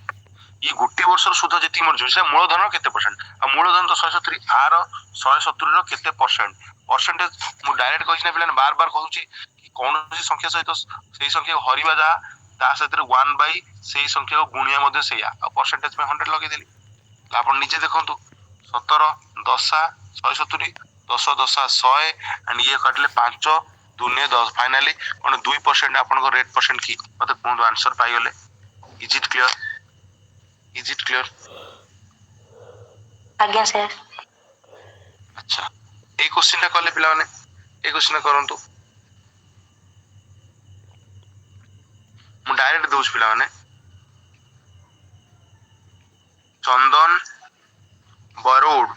ଇଏ ଗୋଟିଏ ବର୍ଷର ସୁଧ ଯେତିକି ମରିଯିବ ସେ ମୂଳଧନ କେତେ ପରସେଣ୍ଟ? ଆଉ ମୂଳଧନ ତ 170, ଆର 170 ର କେତେ ପରସେଣ୍ଟ? ପରସେଣ୍ଟେଜ ମୁଁ ଡାଇରେକ୍ଟ କହିଛି ନା ପିଲାମାନେ, ବାର ବାର କହୁଛି କି କୌଣସି ସଂଖ୍ୟା ସହିତ ସେଇ ସଂଖ୍ୟାକୁ ହରିବା ଯାହା, ତା ସହିତ 1 ସେଇ ସଂଖ୍ୟାକୁ ଗୁଣିଆ ମଧ୍ୟ ସେଇଆ। ଆଉ ପରସେଣ୍ଟେଜ ପାଇଁ 100 ଲଗେଇଦେଲି। ଆପଣ ନିଜେ ଦେଖନ୍ତୁ 17 ଦଶା 170, 10 ଦଶା 100 ଆଣ୍ଡ ଇଏ କାଟିଲେ 5 ଦୁନିଆ 10, ଫାଇନାଲି କଣ 2% ଆପଣଙ୍କ ରେଟ୍ ପରସେଣ୍ଟ କି? ମତେ କୁହନ୍ତୁ, ଆନ୍ସର ପାଇଗଲେ। Is it clear? Is it clear? ଆଜ୍ଞା ସାର୍। ଆଚ୍ଛା, ଏଇ କ୍ୱେଶ୍ଚିନ୍ ଟା କଲେ ପିଲାମାନେ, ଏଇ କ୍ୱେଶ୍ଚିନ୍ ଟା କରନ୍ତୁ। ମୁଁ ଡାଇରେକ୍ଟ ଦଉଛି ପିଲାମାନେ। ଚନ୍ଦନ ବରୋଡ,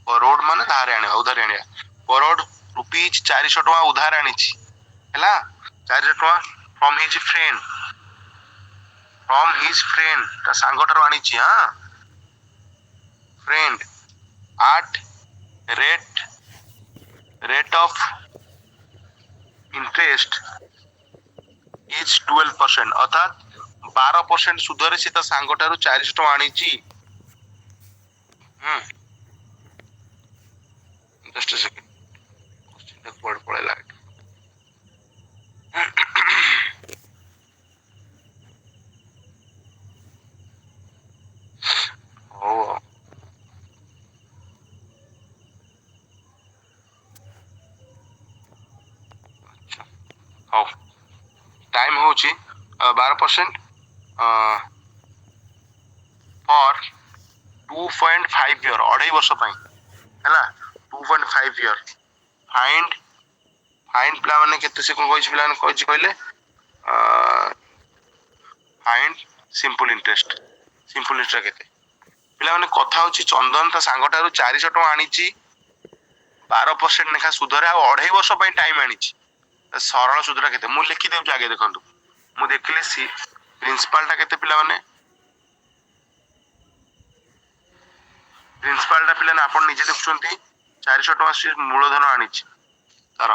ବରୋଡ ମାନେ ଧାରେ ଆଣିବା, ଉଧାର ଆଣିବା। ବରୋଡ ରୁପିଜ 400 ଟଙ୍କା ଉଧାର ଆଣିଛି ହେଲା, 400 ଟଙ୍କା ଫ୍ରମ ହିଜ ଫ୍ରେଣ୍ଡ, ତା ସାଙ୍ଗ ଠାରୁ ଆଣିଛି। ହଁ, friend at rate of interest is 12%, ଅର୍ଥାତ୍ 12% ସୁଧରେ ସେ ତା ସାଙ୍ଗ ଠାରୁ 400 ଟଙ୍କା ଆଣିଛି। ହୁଁ, ଜଷ୍ଟ ଏ ସେକେଣ୍ଡ, କୋଶ୍ଚିନ୍ କୁଆଡେ ପଳେଇଲା? ହଉ ଆଉ। ଆଚ୍ଛା, ହଉ, ଟାଇମ ହଉଛି 12% ଫର୍ 2.5 ଇୟର, 2.5 ବର୍ଷ ପାଇଁ ହେଲା। 2.5 ଇୟର ଫାଇଣ୍ଡ ପିଲାମାନେ କେତେ? ସେ କଣ କହିଛି ପିଲାମାନେ? କହିଛି କହିଲେ find simple interest. Simple interest କେତେ? ପିଲାମାନେ କଥା ହଉଛି ଚନ୍ଦନ ତା ସାଙ୍ଗ ଠାରୁ 400 ଟଙ୍କା ଆଣିଛି 12% ଲେଖା ସୁଧରେ, ଆଉ 2.5 ବର୍ଷ ପାଇଁ ଟାଇମ ଆଣିଛି। ସରଳ ସୁଧଟା କେତେ? ମୁଁ ଲେଖିଦେଉଛି ଆଗେ ଦେଖନ୍ତୁ। ମୁଁ ଦେଖିଲି ପ୍ରିନ୍ସିପାଲ ଟା କେତେ ପିଲାମାନେ? ପ୍ରିନ୍ସିପାଲ ଟା ପିଲାମାନେ ଆପଣ ନିଜେ ଦେଖୁଛନ୍ତି 400 ଟଙ୍କା ସେ ମୂଳଧନ ଆଣିଛି ତାର।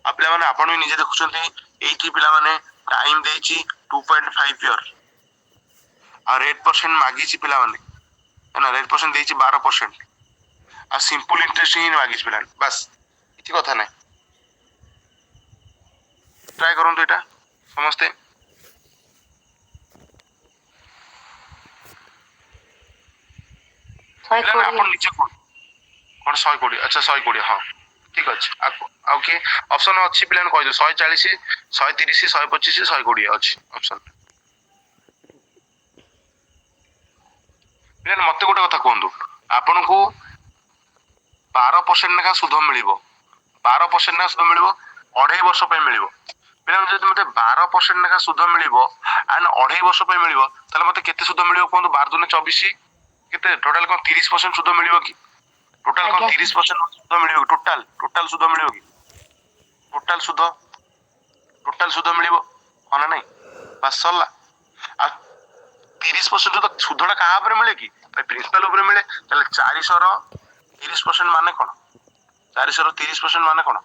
ଆଉ ପିଲାମାନେ ଆପଣ ବି ନିଜେ ଦେଖୁଛନ୍ତି ଏଇଠି ପିଲାମାନେ ଟାଇମ ଦେଇଛି 2.5 ଇୟର, ଆଉ ରେଟ୍ ପରସେଣ୍ଟ ମାଗିଛି ପିଲାମାନେ, ରେଟ୍ ପରସେଣ୍ଟ ଦେଇଛି 12%, ଆଉ ସିମ୍ପଲ ଇଣ୍ଟରେଷ୍ଟ ହିଁ ମାଗିଛି ପିଲାମାନେ। ବାସ୍, କିଛି କଥା ନାହିଁ। ଟ୍ରାଏ କରନ୍ତୁ ଏଇଟା ସମସ୍ତେ। ପିଲାମାନେ ଆପଣ ନିଜେ କୁହନ୍ତୁ କଣ 120? ଆଚ୍ଛା 120, ହଁ ଠିକ ଅଛି। ଆଉ କିଏ ଅପସନ ଅଛି ପିଲାମାନେ କହିଦିଅ? 140, 130, 125, 120 ଅଛି ଅପସନ। ପିଲାମାନେ ମତେ ଗୋଟେ କଥା କୁହନ୍ତୁ, ଆପଣଙ୍କୁ 12% ଲେଖା ସୁଧ ମିଳିବ, 12% ଲେଖା ସୁଧ ମିଳିବ, 2.5 ବର୍ଷ ପାଇଁ ମିଳିବ। ପିଲାମାନେ ଯଦି ମତେ 12% ଲେଖା ସୁଧ ମିଳିବ ଆଣ୍ଡ 2.5 ବର୍ଷ ପାଇଁ ମିଳିବ, ତାହେଲେ ମତେ କେତେ ସୁଧ ମିଳିବ କୁହନ୍ତୁ? 12 ଦୁନେ 24, କେତେ ଟୋଟାଲ? କଣ 30% ସୁଧ ମିଳିବ କି? ଟୋଟାଲ କଣ 30% ସୁଧ ମିଳିବ କି? ଟୋଟାଲ ସୁଧ ମିଳିବ କି? ଟୋଟାଲ ସୁଧ ମିଳିବ, ହଁ ନା ନାଇଁ? ବାସ୍ ସରିଲା। ଆଉ 30% ତ ସୁଧଟା କାହା ଉପରେ ମିଳେ କି? ପ୍ରିନ୍ସିପାଲ ଉପରେ ମିଳେ। ତାହେଲେ 400 ର 30% ମାନେ କଣ? 400 ର 30% ମାନେ କଣ?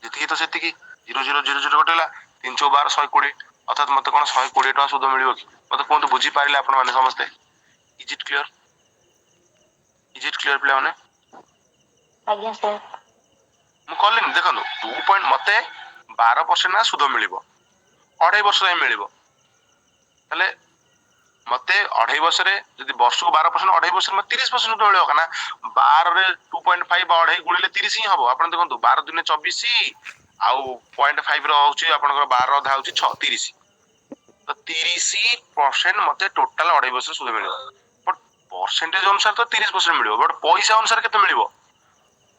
ଯେତିକି ତ ସେତିକି, 0.000 କଟିଲା, 312, 120, ଅର୍ଥାତ୍ ମତେ କଣ 120 ଟଙ୍କା ସୁଧ ମିଳିବ କି? ମତେ କୁହନ୍ତୁ, ବୁଝିପାରିଲେ ଆପଣ ମାନେ ସମସ୍ତେ? Is it clear? Is it clear ପିଲାମାନେ? ଆଜ୍ଞା ସାର୍। ମୁଁ କଲିନି, ଦେଖନ୍ତୁ 2 ମତେ 12% ନା ସୁଧ ମିଳିବ, 2.5 ବର୍ଷ ଯାଏଁ ମିଳିବ। ତାହେଲେ ମତେ 2.5 ବର୍ଷରେ ଯଦି ବର୍ଷକୁ 12%, 2.5 ବର୍ଷରେ ମତେ 30% ସୁଧ ମିଳିବ। କାରଣ 12ରେ 2.5 ବା 2.5 ଗୁଣିଲେ 30 ହିଁ ହବ। ଆପଣ ଦେଖନ୍ତୁ 12 ଦୁନେ 24, ଆଉ 0.5 ର ହଉଛି ଆପଣଙ୍କର 12 ଅଧା ହଉଛି 6, 30। ତ 30% ମତେ ଟୋଟାଲ 2.5 ବର୍ଷରେ ସୁଧ ମିଳିବ। ବଟ୍ ପରସେଣ୍ଟେଜ ଅନୁସାରେ ତ 30% ମିଳିବ, ବଟ୍ ପଇସା ଅନୁସାରେ କେତେ ମିଳିବ?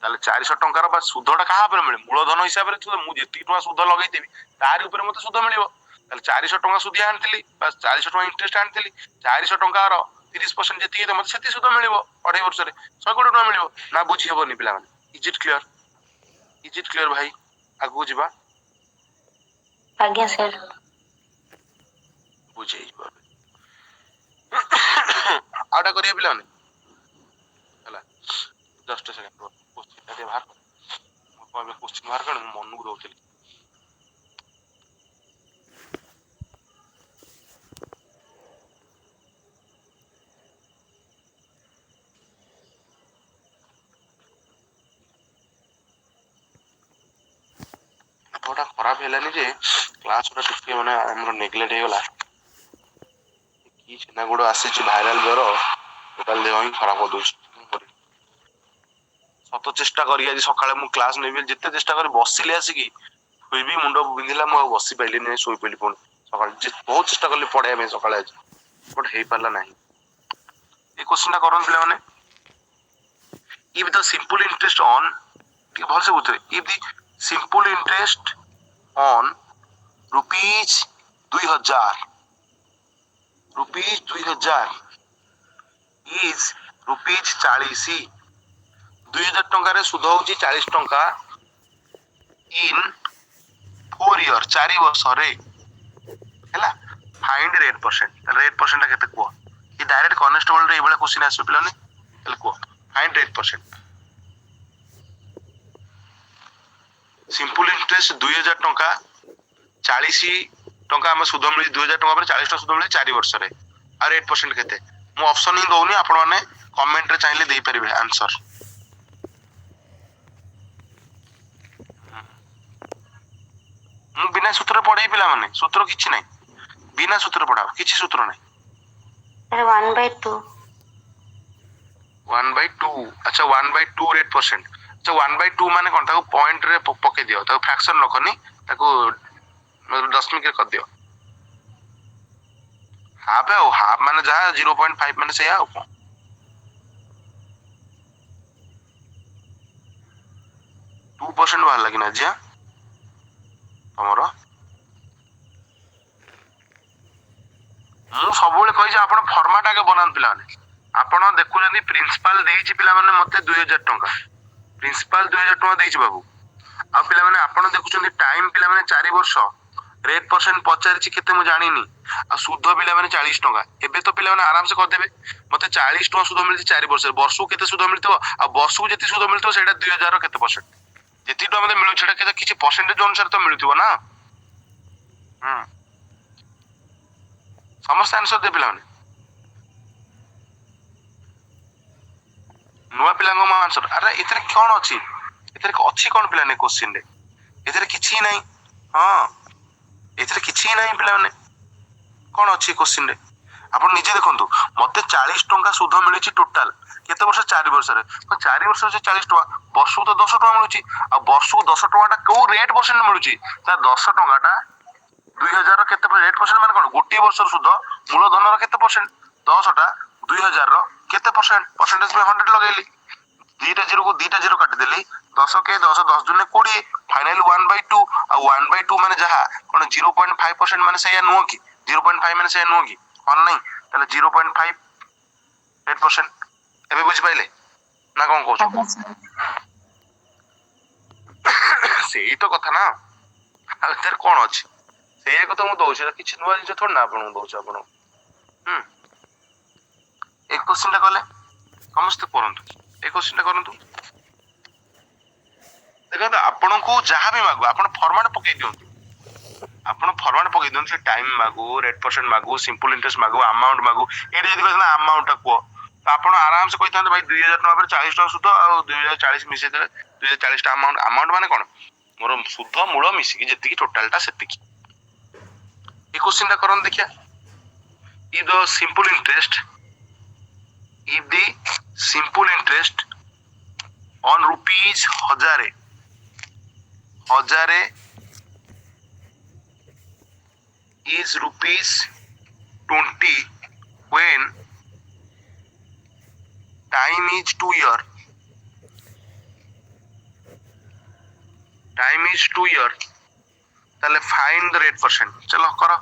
ତାହେଲେ 400 ଟଙ୍କାର ବା ସୁଧଟା କାହା ଉପରେ ମିଳେ? ମୂଳଧନ ହିସାବରେ ମୁଁ ଯେତିକି ଟଙ୍କା ସୁଧ ଲଗେଇଥିବି ତାରି ଉପରେ ମତେ ସୁଧ ମିଳିବ। ତାହେଲେ 400 ଟଙ୍କା ସୁଧିଆ ଆଣିଥିଲି ବା 400 ଟଙ୍କା ଇଣ୍ଟରେଷ୍ଟ ଆଣିଥିଲି, 400 ଟଙ୍କାର 30% ଯେତିକି ମତେ ସେତିକି ସୁଧ ମିଳିବ 2.5 ବର୍ଷରେ 120 ଟଙ୍କା ମିଳିବ ନା ବୁଝି ହବନି ପିଲାମାନେ ଇଜ ଇଟ୍ କ୍ଲିୟର ଭାଇ ଆଗକୁ ଯିବା ଆଜ୍ଞା ସାର୍। ବୁଝେଇଯିବ ଆଉଟା କରିବା ପିଲାମାନେ ହେଲା ଜଷ୍ଟ ସେକେଣ୍ଡ କୋଶ୍ଚିନ୍ ଟିକେ ବାହାର କର ମୁଁ କୋଶ୍ଚିନ୍ ବାହାର କର ମୁଁ ମନକୁ ଦଉଥିଲି ପାଠଟା ଖରାପ ହେଲାନି ଯେ କ୍ଲାସ ଗୁଡା ଟିକେ ମାନେ ଆମର ନେଗ୍ଲେକ୍ଟ ହେଇଗଲା କି ଛେନା ଗୁଡ ଆସିଛି ଭାଇରାଲ ଜ୍ୱର ଟୋଟାଲ ଦେହ ହିଁ ଖରାପ କରିଦଉଛି ସତ ଚେଷ୍ଟା କରି ଆଜି ସକାଳେ ମୁଁ କ୍ଲାସ ନେବି ଯେତେ ଚେଷ୍ଟା କରି ବସିଲି ଆସିକି ବି ମୁଣ୍ଡ ବିନ୍ଧିଲା ମୁଁ ଆଉ ବସି ପାଇଲିନି ଶୋଇ ପଇଲି ପୁଣି ସକାଳେ ବହୁତ ଚେଷ୍ଟା କଲି ପଢେଇବା ପାଇଁ ସକାଳେ ଆଜି ବଟ ହେଇପାରିଲା ନାହିଁ ଏ କୋଶ୍ଚିନ୍ ଟା କରନ୍ତୁ ପିଲାମାନେ if the simple interest on ଟିକେ ଭଲସେ ବୁଝିବେ if the simple interest on rupees 2000 is rupees 40 2000 ଟଙ୍କାରେ ସୁଧ ହଉଛି 40 ଟଙ୍କା in 4 year 4 ବର୍ଷରେ ହେଲା find rate percent rate percent କେତେ କୁହ କି ଡାଇରେକ୍ଟ କନେଷ୍ଟବଳ ରେ ଏଇଭଳିଆ କ୍ୱେଶ୍ଚିନ୍ ଆସିବ ପିଲାମାନେ ତାହେଲେ କୁହ find rate percent simple interest 2000 ଟଙ୍କା 40 ଟଙ୍କା ଆମେ ସୁଧ ମିଳି 2000 ଟଙ୍କା ପରେ 40 ଟଙ୍କା ସୁଧ ମିଳି 4 ବର୍ଷରେ ଆଉ ରେଟ୍ ପରସେଣ୍ଟ କେତେ ମୁଁ ଅପସନ ହିଁ ଦଉନି ଆପଣ ମାନେ କମେଣ୍ଟ ରେ ଚାହିଁଲେ ଦେଇପାରିବେ ଆନ୍ସର ମୁଁ ବିନା ସୂତ୍ର ପଢେଇ ପିଲାମାନେ ସୂତ୍ର କିଛି ନାହିଁ ବିନା ସୂତ୍ର ପଢାଅ କିଛି ସୂତ୍ର ନାହିଁ ସାର୍ 1/2 1/2 ଆଚ୍ଛା 1/2 ରେଟ୍ ପରସେଣ୍ଟ ଆଚ୍ଛା 1/2 ମାନେ କଣ ତାକୁ ପଏଣ୍ଟ ରେ ପକେଇ ଦିଅ ତାକୁ ଫ୍ରାକ୍ସନ ରଖନି ତାକୁ ଦଶମିକ ରେ କରିଦିଅ ହାଫ୍ ଆଉ ହାଫ୍ ମାନେ ଯାହା 0.5 ମାନେ ସେଇଆ ଆଉ କଣ 2% ବାହାରିଲା କି ନା ଆଜି ତମର ମୁଁ ସବୁବେଳେ କହିଛି ଆପଣ ଫର୍ମାଟ ଆଗେ ବନାନ୍ତୁ ପିଲାମାନେ ଆପଣ ଦେଖୁଛନ୍ତି ପ୍ରିନ୍ସିପାଲ ଦେଇଛି ପିଲାମାନେ ମତେ 2000 ଟଙ୍କା ପ୍ରିନ୍ସିପାଲ 2000 ଟଙ୍କା ଦେଇଛି ବାବୁ ଆଉ ପିଲାମାନେ ଆପଣ ଦେଖୁଛନ୍ତି ଟାଇମ ପିଲାମାନେ 4 ବର୍ଷ ରେଟ୍ ପରସେଣ୍ଟ ପଚାରିଛି କେତେ ମୁଁ ଜାଣିନି ଆଉ ସୁଧ ପିଲାମାନେ 40 ଟଙ୍କା ଏବେ ତ ପିଲାମାନେ ଆରାମସେ କରିଦେବେ ମତେ 40 ଟଙ୍କା ସୁଧ ମିଳିଛି 4 ବର୍ଷରେ ବର୍ଷକୁ କେତେ ସୁଧ ମିଳିଥିବ ଆଉ ବର୍ଷକୁ ଯେତିକି ସୁଧ ମିଳିଥିବ ସେଇଟା 2000 କେତେ ପରସେଣ୍ଟ ଯେତିକି ଟଙ୍କା ମତେ ମିଳୁଛି ସେଇଟା କିଛି ପରସେଣ୍ଟେଜ ଅନୁସାରେ ତ ମିଳୁଥିବ ନା ସମସ୍ତେ ଆନ୍ସର ଦେବେ ପିଲାମାନେ ନୂଆ ପିଲାଙ୍କ ଆନ୍ସର ଆରେ ଏଥିରେ କଣ ଅଛି ଏଥିରେ ଅଛି କଣ ପିଲାମାନେ କୋଶ୍ଚିନ୍ ରେ ଏଥିରେ କିଛି ନାହିଁ ହଁ ଏଥିରେ କିଛି ନାହିଁ ପିଲାମାନେ କଣ ଅଛି କୋଶ୍ଚିନ୍ ରେ ଆପଣ ନିଜେ ଦେଖନ୍ତୁ ମତେ 40 ଟଙ୍କା ସୁଧ ମିଳିଛି ଟୋଟାଲ କେତେ ବର୍ଷ 4 ବର୍ଷରେ 4 ବର୍ଷରେ 40 ଟଙ୍କା ବର୍ଷକୁ ତ 10 ଟଙ୍କା ମିଳୁଛି ଆଉ ବର୍ଷକୁ 10 ଟଙ୍କା ଟା କୋଉ ରେଟ୍ ପରସେଣ୍ଟ ମିଳୁଛି ତା 10 ଟଙ୍କା ଟା 2000 କେତେ ରେଟ୍ ପରସେଣ୍ଟ ମାନେ କଣ ଗୋଟିଏ ବର୍ଷର ସୁଧ ମୂଳଧନର କେତେ ପରସେଣ୍ଟ 10 ଟା 2000 କେତେ ପରସେଣ୍ଟ ପରସେଣ୍ଟେଜ 100 ଲଗେଇଲି ଦିଟା ଜିରୋ କାଟିଦେଲି 10 କେ 10 10 ଦୁନେ 20 ଫାଇନାଲ 1/2 ଆଉ 1/2 ମାନେ ଯାହା କଣ 0.5% ମାନେ ସେଇଆ ନୁହଁ କି 0.5 ମାନେ ସେଇଆ ନୁହଁ କି ହଁ ନାହିଁ ତାହେଲେ 0.5 8% ଏବେ ବୁଝିପାଇଲେ ନା କଣ କହୁଛ ସେଇ ତ କଥା ନା ଆଉ ଏଥିରେ କଣ ଅଛି ସେଇଆ କଥା ମୁଁ ଦଉଛି କିଛି ନୂଆ ଜିନିଷ ଥୋଡ଼ି ନା ଆପଣଙ୍କୁ ଦଉଛି ଆପଣଙ୍କୁ ଏ କୋଶ୍ଚିନ୍ ଟା କଲେ ସମସ୍ତେ କରନ୍ତୁ ଏ କୋଶ୍ଚିନ୍ ଟା କରନ୍ତୁ ଦେଖନ୍ତୁ ଆପଣଙ୍କୁ ଯାହା ବି ମାଗୁ ଆପଣ ଫର୍ମାଟ ପକେଇ ଦିଅନ୍ତୁ ସେ ଟାଇମ ମାଗୁ ରେଟ୍ ପରସେଣ୍ଟ ମାଗୁ ସିମ୍ପଲ ଇଣ୍ଟରେଷ୍ଟ ମାଗୁ ଆମାଉଣ୍ଟ ମାଗୁ ଏଇଠି ଯଦି କହିଥାନ୍ତା ଆମାଉଣ୍ଟ ଟା କୁହ ତ ଆପଣ ଆରାମସେ କହିଥାନ୍ତେ ଭାଇ 2000 ଟଙ୍କା ପରେ 40 ଟଙ୍କା ସୁଧ ଆଉ 2040 ମିଶେଇ ଦେଲେ 2040 ଟା ଆମାଉଣ୍ଟ ମାନେ କଣ ମୋର ସୁଧ ମୂଳ ମିଶିକି ଯେତିକି ଟୋଟାଲ ଟା ସେତିକି ଏ କୋଶ୍ଚିନ୍ ଟା କରନ୍ତୁ ଦେଖିଆ if the simple interest on rupees 1000 is rupees 20 when time is 2 year ତାহলে find the rate percent चलो करो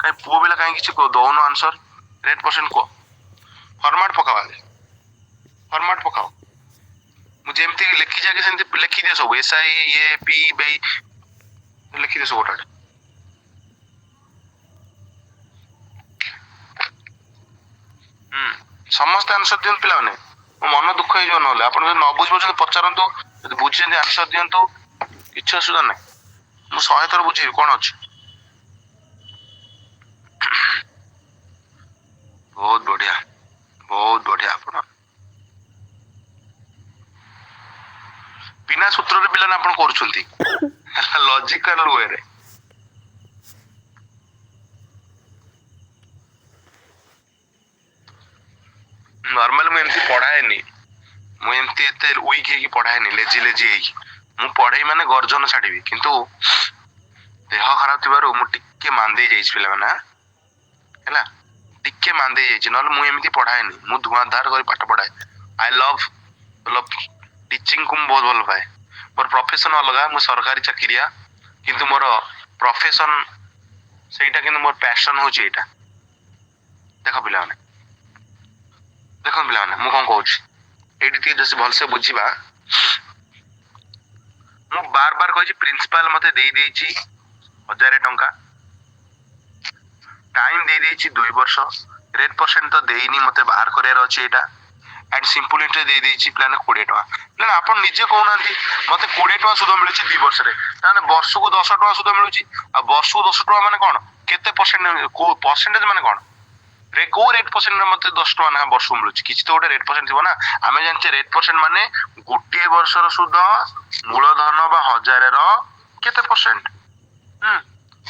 कहीं पुओ बिला कहीं किसी को दौनो आंसर रेट परसेंट को ଫର୍ମାଟ ପକାଅ ଆଗେ, ଫର୍ମାଟ ପକାଅ। ମୁଁ ଯେମିତି ଲେଖି ଯାକେ ସେମିତି ଲେଖିଦିଏ ସବୁ SI ଇଏ ପି ବାଇ ଲେଖିଦିଏ ସବୁ ଗୋଟେ। ସମସ୍ତେ ଆନ୍ସର ଦିଅନ୍ତୁ ପିଲାମାନେ, ମୋ ମନ ଦୁଃଖ ହେଇଯିବ ନହେଲେ। ଆପଣ ଯଦି ନ ବୁଝିପାରୁଛନ୍ତି ପଚାରନ୍ତୁ, ଯଦି ବୁଝିଛନ୍ତି ଆନ୍ସର ଦିଅନ୍ତୁ, କିଛି ଅସୁବିଧା ନାହିଁ। ମୁଁ 100 ଥର ବୁଝେଇବି, କଣ ଅଛି। ବହୁତ ବଢିଆ, ବହୁତ ବଢିଆ। ଆପଣ ବିନା ସୂତ୍ରରେ ପିଲାମାନେ ଆପଣ କରୁଛନ୍ତି ଲଜିକାଲ ୱେରେ। ନର୍ମାଲ ମୁଁ ଏମିତି ପଢାଏନି, ମୁଁ ଏମିତି ଏତେ ୱିକ୍ ହେଇକି ପଢାଏନି, ଲେଜି ହେଇକି। ମୁଁ ପଢେଇ ମାନେ ଗର୍ଜନ ଛାଡିବି, କିନ୍ତୁ ଦେହ ଖରାପ ଥିବାରୁ ମୁଁ ଟିକେ ମାନ୍ଦେଇ ଯାଇଛି ପିଲାମାନେ ହେଲା, ଟିକେ ମାନ୍ଦେଇ ଯାଇଛି, ନହେଲେ ମୁଁ ଏମିତି ପଢାଏନି। ମୁଁ ଧୂଆଁଧାର କରି ପାଠ ପଢାଏ। ଆଇ ଲଭ୍ ଟିଚିଂ କୁ ମୁଁ ବହୁତ ଭଲ ପାଏ। ମୋର ପ୍ରଫେସନ ଅଲଗା, ମୁଁ ସରକାରୀ ଚାକିରିଆ, କିନ୍ତୁ ମୋର ପ୍ରଫେସନ ସେଇଟା, କିନ୍ତୁ ମୋର ପ୍ୟାସନ ହଉଛି ଏଇଟା। ଦେଖ ପିଲାମାନେ, ଦେଖନ୍ତୁ ପିଲାମାନେ, ମୁଁ କଣ କହୁଛି ଏଇଠି ଟିକେ ଯଦି ଭଲସେ ବୁଝିବା। ମୁଁ ବାର କହିଛି ପ୍ରିନ୍ସିପାଲ ମତେ ଦେଇଛି 1000 ଟଙ୍କା, ଟାଇମ ଦେଇଛି 2 ବର୍ଷ, ରେଟ୍ ପରସେଣ୍ଟ ତ ଦେଇନି, ମତେ ବାହାର କରିବାର ଅଛି ଏଇଟା। ଆଣ୍ଡ ସିମ୍ପଲ ଇଣ୍ଟରେଷ୍ଟ ଦେଇଛି ପିଲାମାନେ 20 ଟଙ୍କା। ନା ଆପଣ ନିଜେ କହୁନାହାନ୍ତି, ମତେ 20 ଟଙ୍କା ସୁଧ ମିଳୁଛି 2 ବର୍ଷରେ, ତାହେଲେ ବର୍ଷକୁ 10 ଟଙ୍କା ସୁଧ ମିଳୁଛି। ଆଉ ବର୍ଷକୁ 10 ଟଙ୍କା ମାନେ କଣ, କେତେ ପରସେଣ୍ଟ, କୋଉ ପରସେଣ୍ଟେଜ ମାନେ କଣ, କୋଉ ରେଟ୍ ପରସେଣ୍ଟ ମତେ 10 ଟଙ୍କା ନା ବର୍ଷକୁ ମିଳୁଛି, କିଛି ତ ଗୋଟେ ରେଟ୍ ପରସେଣ୍ଟ ଥିବ ନା। ଆମେ ଜାଣିଛେ ରେଟ୍ ପରସେଣ୍ଟ ମାନେ ଗୋଟିଏ ବର୍ଷର ସୁଧ ମୂଳଧନ ବା 1000ର କେତେ ପରସେଣ୍ଟ।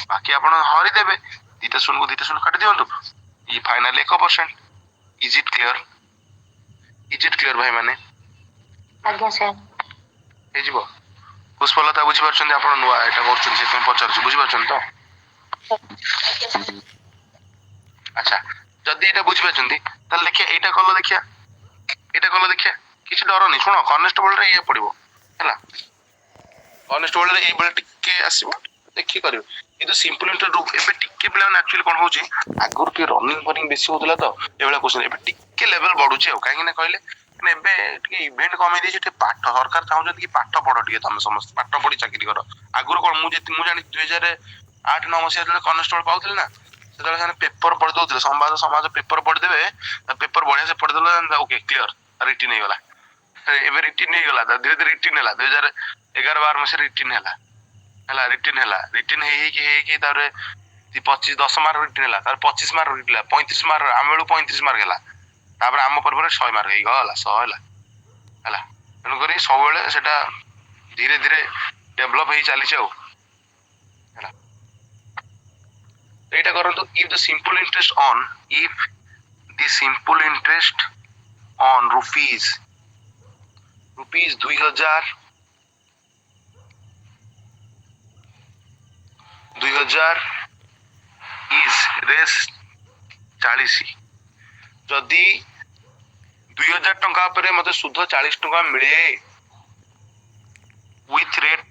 ବାକି ଆପଣ ହରିଦେବେ, 2ଟା ଶୂନକୁ 2ଟା ଶୂନ କାଟି ଦିଅନ୍ତୁ, ଇ final 1%। Is it clear? Is it clear ଭାଇ ମାନେ? ଆଜ୍ଞା ସାର୍। ହେଇଯିବ। ପୁଷ୍ପଲତା ବୁଝିପାରୁଛନ୍ତି? ଆପଣ ନୂଆ ଏଇଟା କରୁଛନ୍ତି ସେଥିପାଇଁ ପଚାରୁଛି, ବୁଝିପାରୁଛନ୍ତି ତ? ଆଚ୍ଛା, ଯଦି ଏଇଟା ବୁଝିପାରୁଛନ୍ତି ତାହେଲେ ଦେଖିଆ ଏଇଟା କଲ, ଦେଖିଆ ଏଇଟା କଲ, ଦେଖିଆ କିଛି ଡରନି। ଶୁଣ, କନେଷ୍ଟବଳ ରେ ଇଏ ପଡିବ ହେଲା, କନେଷ୍ଟବଳ ରେ ଏଇଭଳିଆ ଟିକେ ଆସିବ, ଦେଖି କରିବେ। କିନ୍ତୁ ସିମ୍ପଲ ଇଣ୍ଟରଭ୍ୟୁ ଏବେ ଟିକେ ପିଲାମାନେ ଆକ୍ଚୁଆଲି କଣ ହଉଛି, ଆଗରୁ ଟିକେ ରନିଂ ଫନିଂ ବେଶୀ ହଉଥିଲା ତ ଏଇଭଳିଆ କ୍ୱେଶ୍ଚନ, ଏବେ ଟିକେ ଲେଭେଲ ବଢୁଛି। ଆଉ କାହିଁକି ନା କହିଲେ, ଏବେ ଟିକେ ଇଭେଣ୍ଟ କମେଇ ଦେଇଛି, ଟିକେ ପାଠ ସରକାର ଚାହୁଁଛନ୍ତି କି ପାଠ ପଢ ଟିକେ, ତମେ ସମସ୍ତେ ପାଠ ପଢି ଚାକିରି କର। ଆଗରୁ କଣ, ମୁଁ ଜାଣି 2008-9 ମସିହା ଯେତେବେଳେ କନେଷ୍ଟବଳ ପାଉଥିଲି ନା, ସେତେବେଳେ ସେମାନେ ପେପର ପଢି ଦଉଥିଲେ, ସମାଜ ପେପର ପଢିଦେବେ, ପେପର ବଢିଆ ସେ ପଢିଦେଲେ, ଓକେ କ୍ଲିୟର, ରିଟିନ ହେଇଗଲା। ଏବେ ରିଟିନ ହେଇଗଲା, ଧୀରେ ଧୀରେ ରିଟିନ ହେଲା, 2011-12 ମସିହାରେ ରିଟିନ ହେଲା, ରିଟିନ ହେଇକି ତାପରେ 10 ମାର୍କ ରିଟିନ ହେଲା, ତାପରେ 25 ମାର୍କ ରିଟିନ ହେଲା, 35 ମାର୍କ, ଆମ ବେଳକୁ 35 ମାର୍କ ହେଲା, ତାପରେ ଆମ ପରେ 100 ମାର୍କ ହେଇଗଲା, 100 ହେଲା। ତେଣୁକରି ସବୁବେଳେ ସେଟା ଧୀରେ ଧୀରେ ଡେଭଲପ ହେଇ ଚାଲିଛି ଆଉ ହେଲା। ଏଇଟା କରନ୍ତୁ, if the simple interest on rupees 2000 is race 40, ଯଦି 2000 ଟଙ୍କା ଉପରେ ମତେ ସୁଧ 40 ଟଙ୍କା ମିଳେ, with rate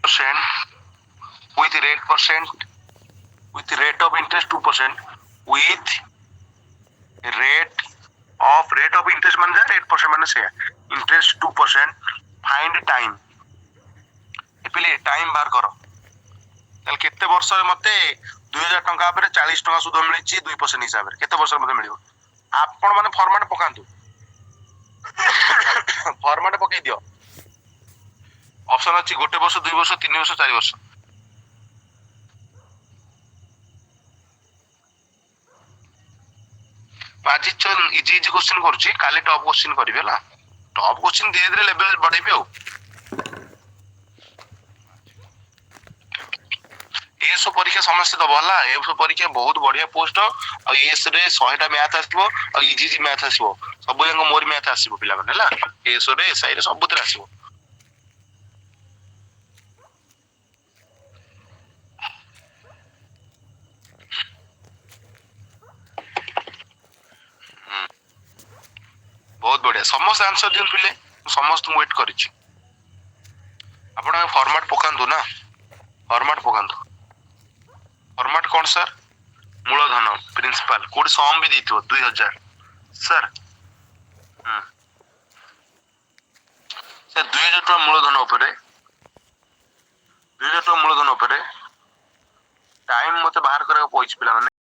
of interest 2%, with rate of interest ମାନେ rate percent ମାନେ ସେଇଆ, interest 2%, find time, ଏପିଲେ ଟାଇମ ବାହାର କର। ତାହେଲେ କେତେ ବର୍ଷରେ ମତେ 2000 ଟଙ୍କା ଉପରେ 40 ଟଙ୍କା ସୁଧ ମିଳିଛି 2% ହିସାବରେ, କେତେ ବର୍ଷରେ ମତେ ମିଳିବ? ଆପଣ ମାନେ ଫର୍ମାଟ ପକାନ୍ତୁ, ଫର୍ମାଟ ପକେଇ ଦିଅ। ଅପସନ ଅଛି 1 ବର୍ଷ, 2 ବର୍ଷ, 3 ବର୍ଷ, 4 ବର୍ଷ। ଆଜି ଇଜି କ୍ୱେଶ୍ଚନ କରୁଛି, କାଲି ଟପ୍ କ୍ୱେଶ୍ଚନ କରିବି ହେଲା। ଟପ୍ କ୍ୱେଶ୍ଚନ ଧୀରେ ଧୀରେ ଲେଭେଲ ବଢେଇବି ଆଉ। ଏସବୁ ପରୀକ୍ଷା ସମସ୍ତେ ଦବ ହେଲା, ଏସବୁ ପରୀକ୍ଷା ବହୁତ ବଢିଆ ପୋଷ୍ଟ। ଆଉ ଏସ୍ ରେ 100ଟା ମ୍ୟାଥ ଆସିବ, ଆଉ ଇଜି ମ୍ୟାଥ ଆସିବ, ସବୁ ଯାକ ମୋର ମ୍ୟାଥ ଆସିବ ପିଲାମାନେ ହେଲା। ଏସ୍ ରେ, SI ରେ ସବୁଥିରେ ଆସିବ। ବହୁତ ବଢିଆ, ସମସ୍ତେ ଆନ୍ସର ଦିଅନ୍ତୁ ପିଲେ, ମୁଁ ସମସ୍ତଙ୍କୁ ୱେଟ୍ କରିଛି। ଆପଣ ଫର୍ମାଟ ପକାନ୍ତୁ ନା, ଫର୍ମାଟ ପକାନ୍ତୁ। ଫର୍ମାଟ କଣ ସାର୍? ମୂଳଧନ, ପ୍ରିନ୍ସିପାଲ, କୋଉଠି ସମ୍ ବି ଦେଇଥିବ 2000 ସାର୍। ସେ 2000 ଟଙ୍କା ମୂଳଧନ ଉପରେ 2000 ଟଙ୍କା ମୂଳଧନ ଉପରେ ଟାଇମ ମତେ ବାହାର କରିବାକୁ ପଇଛି ପିଲାମାନେ।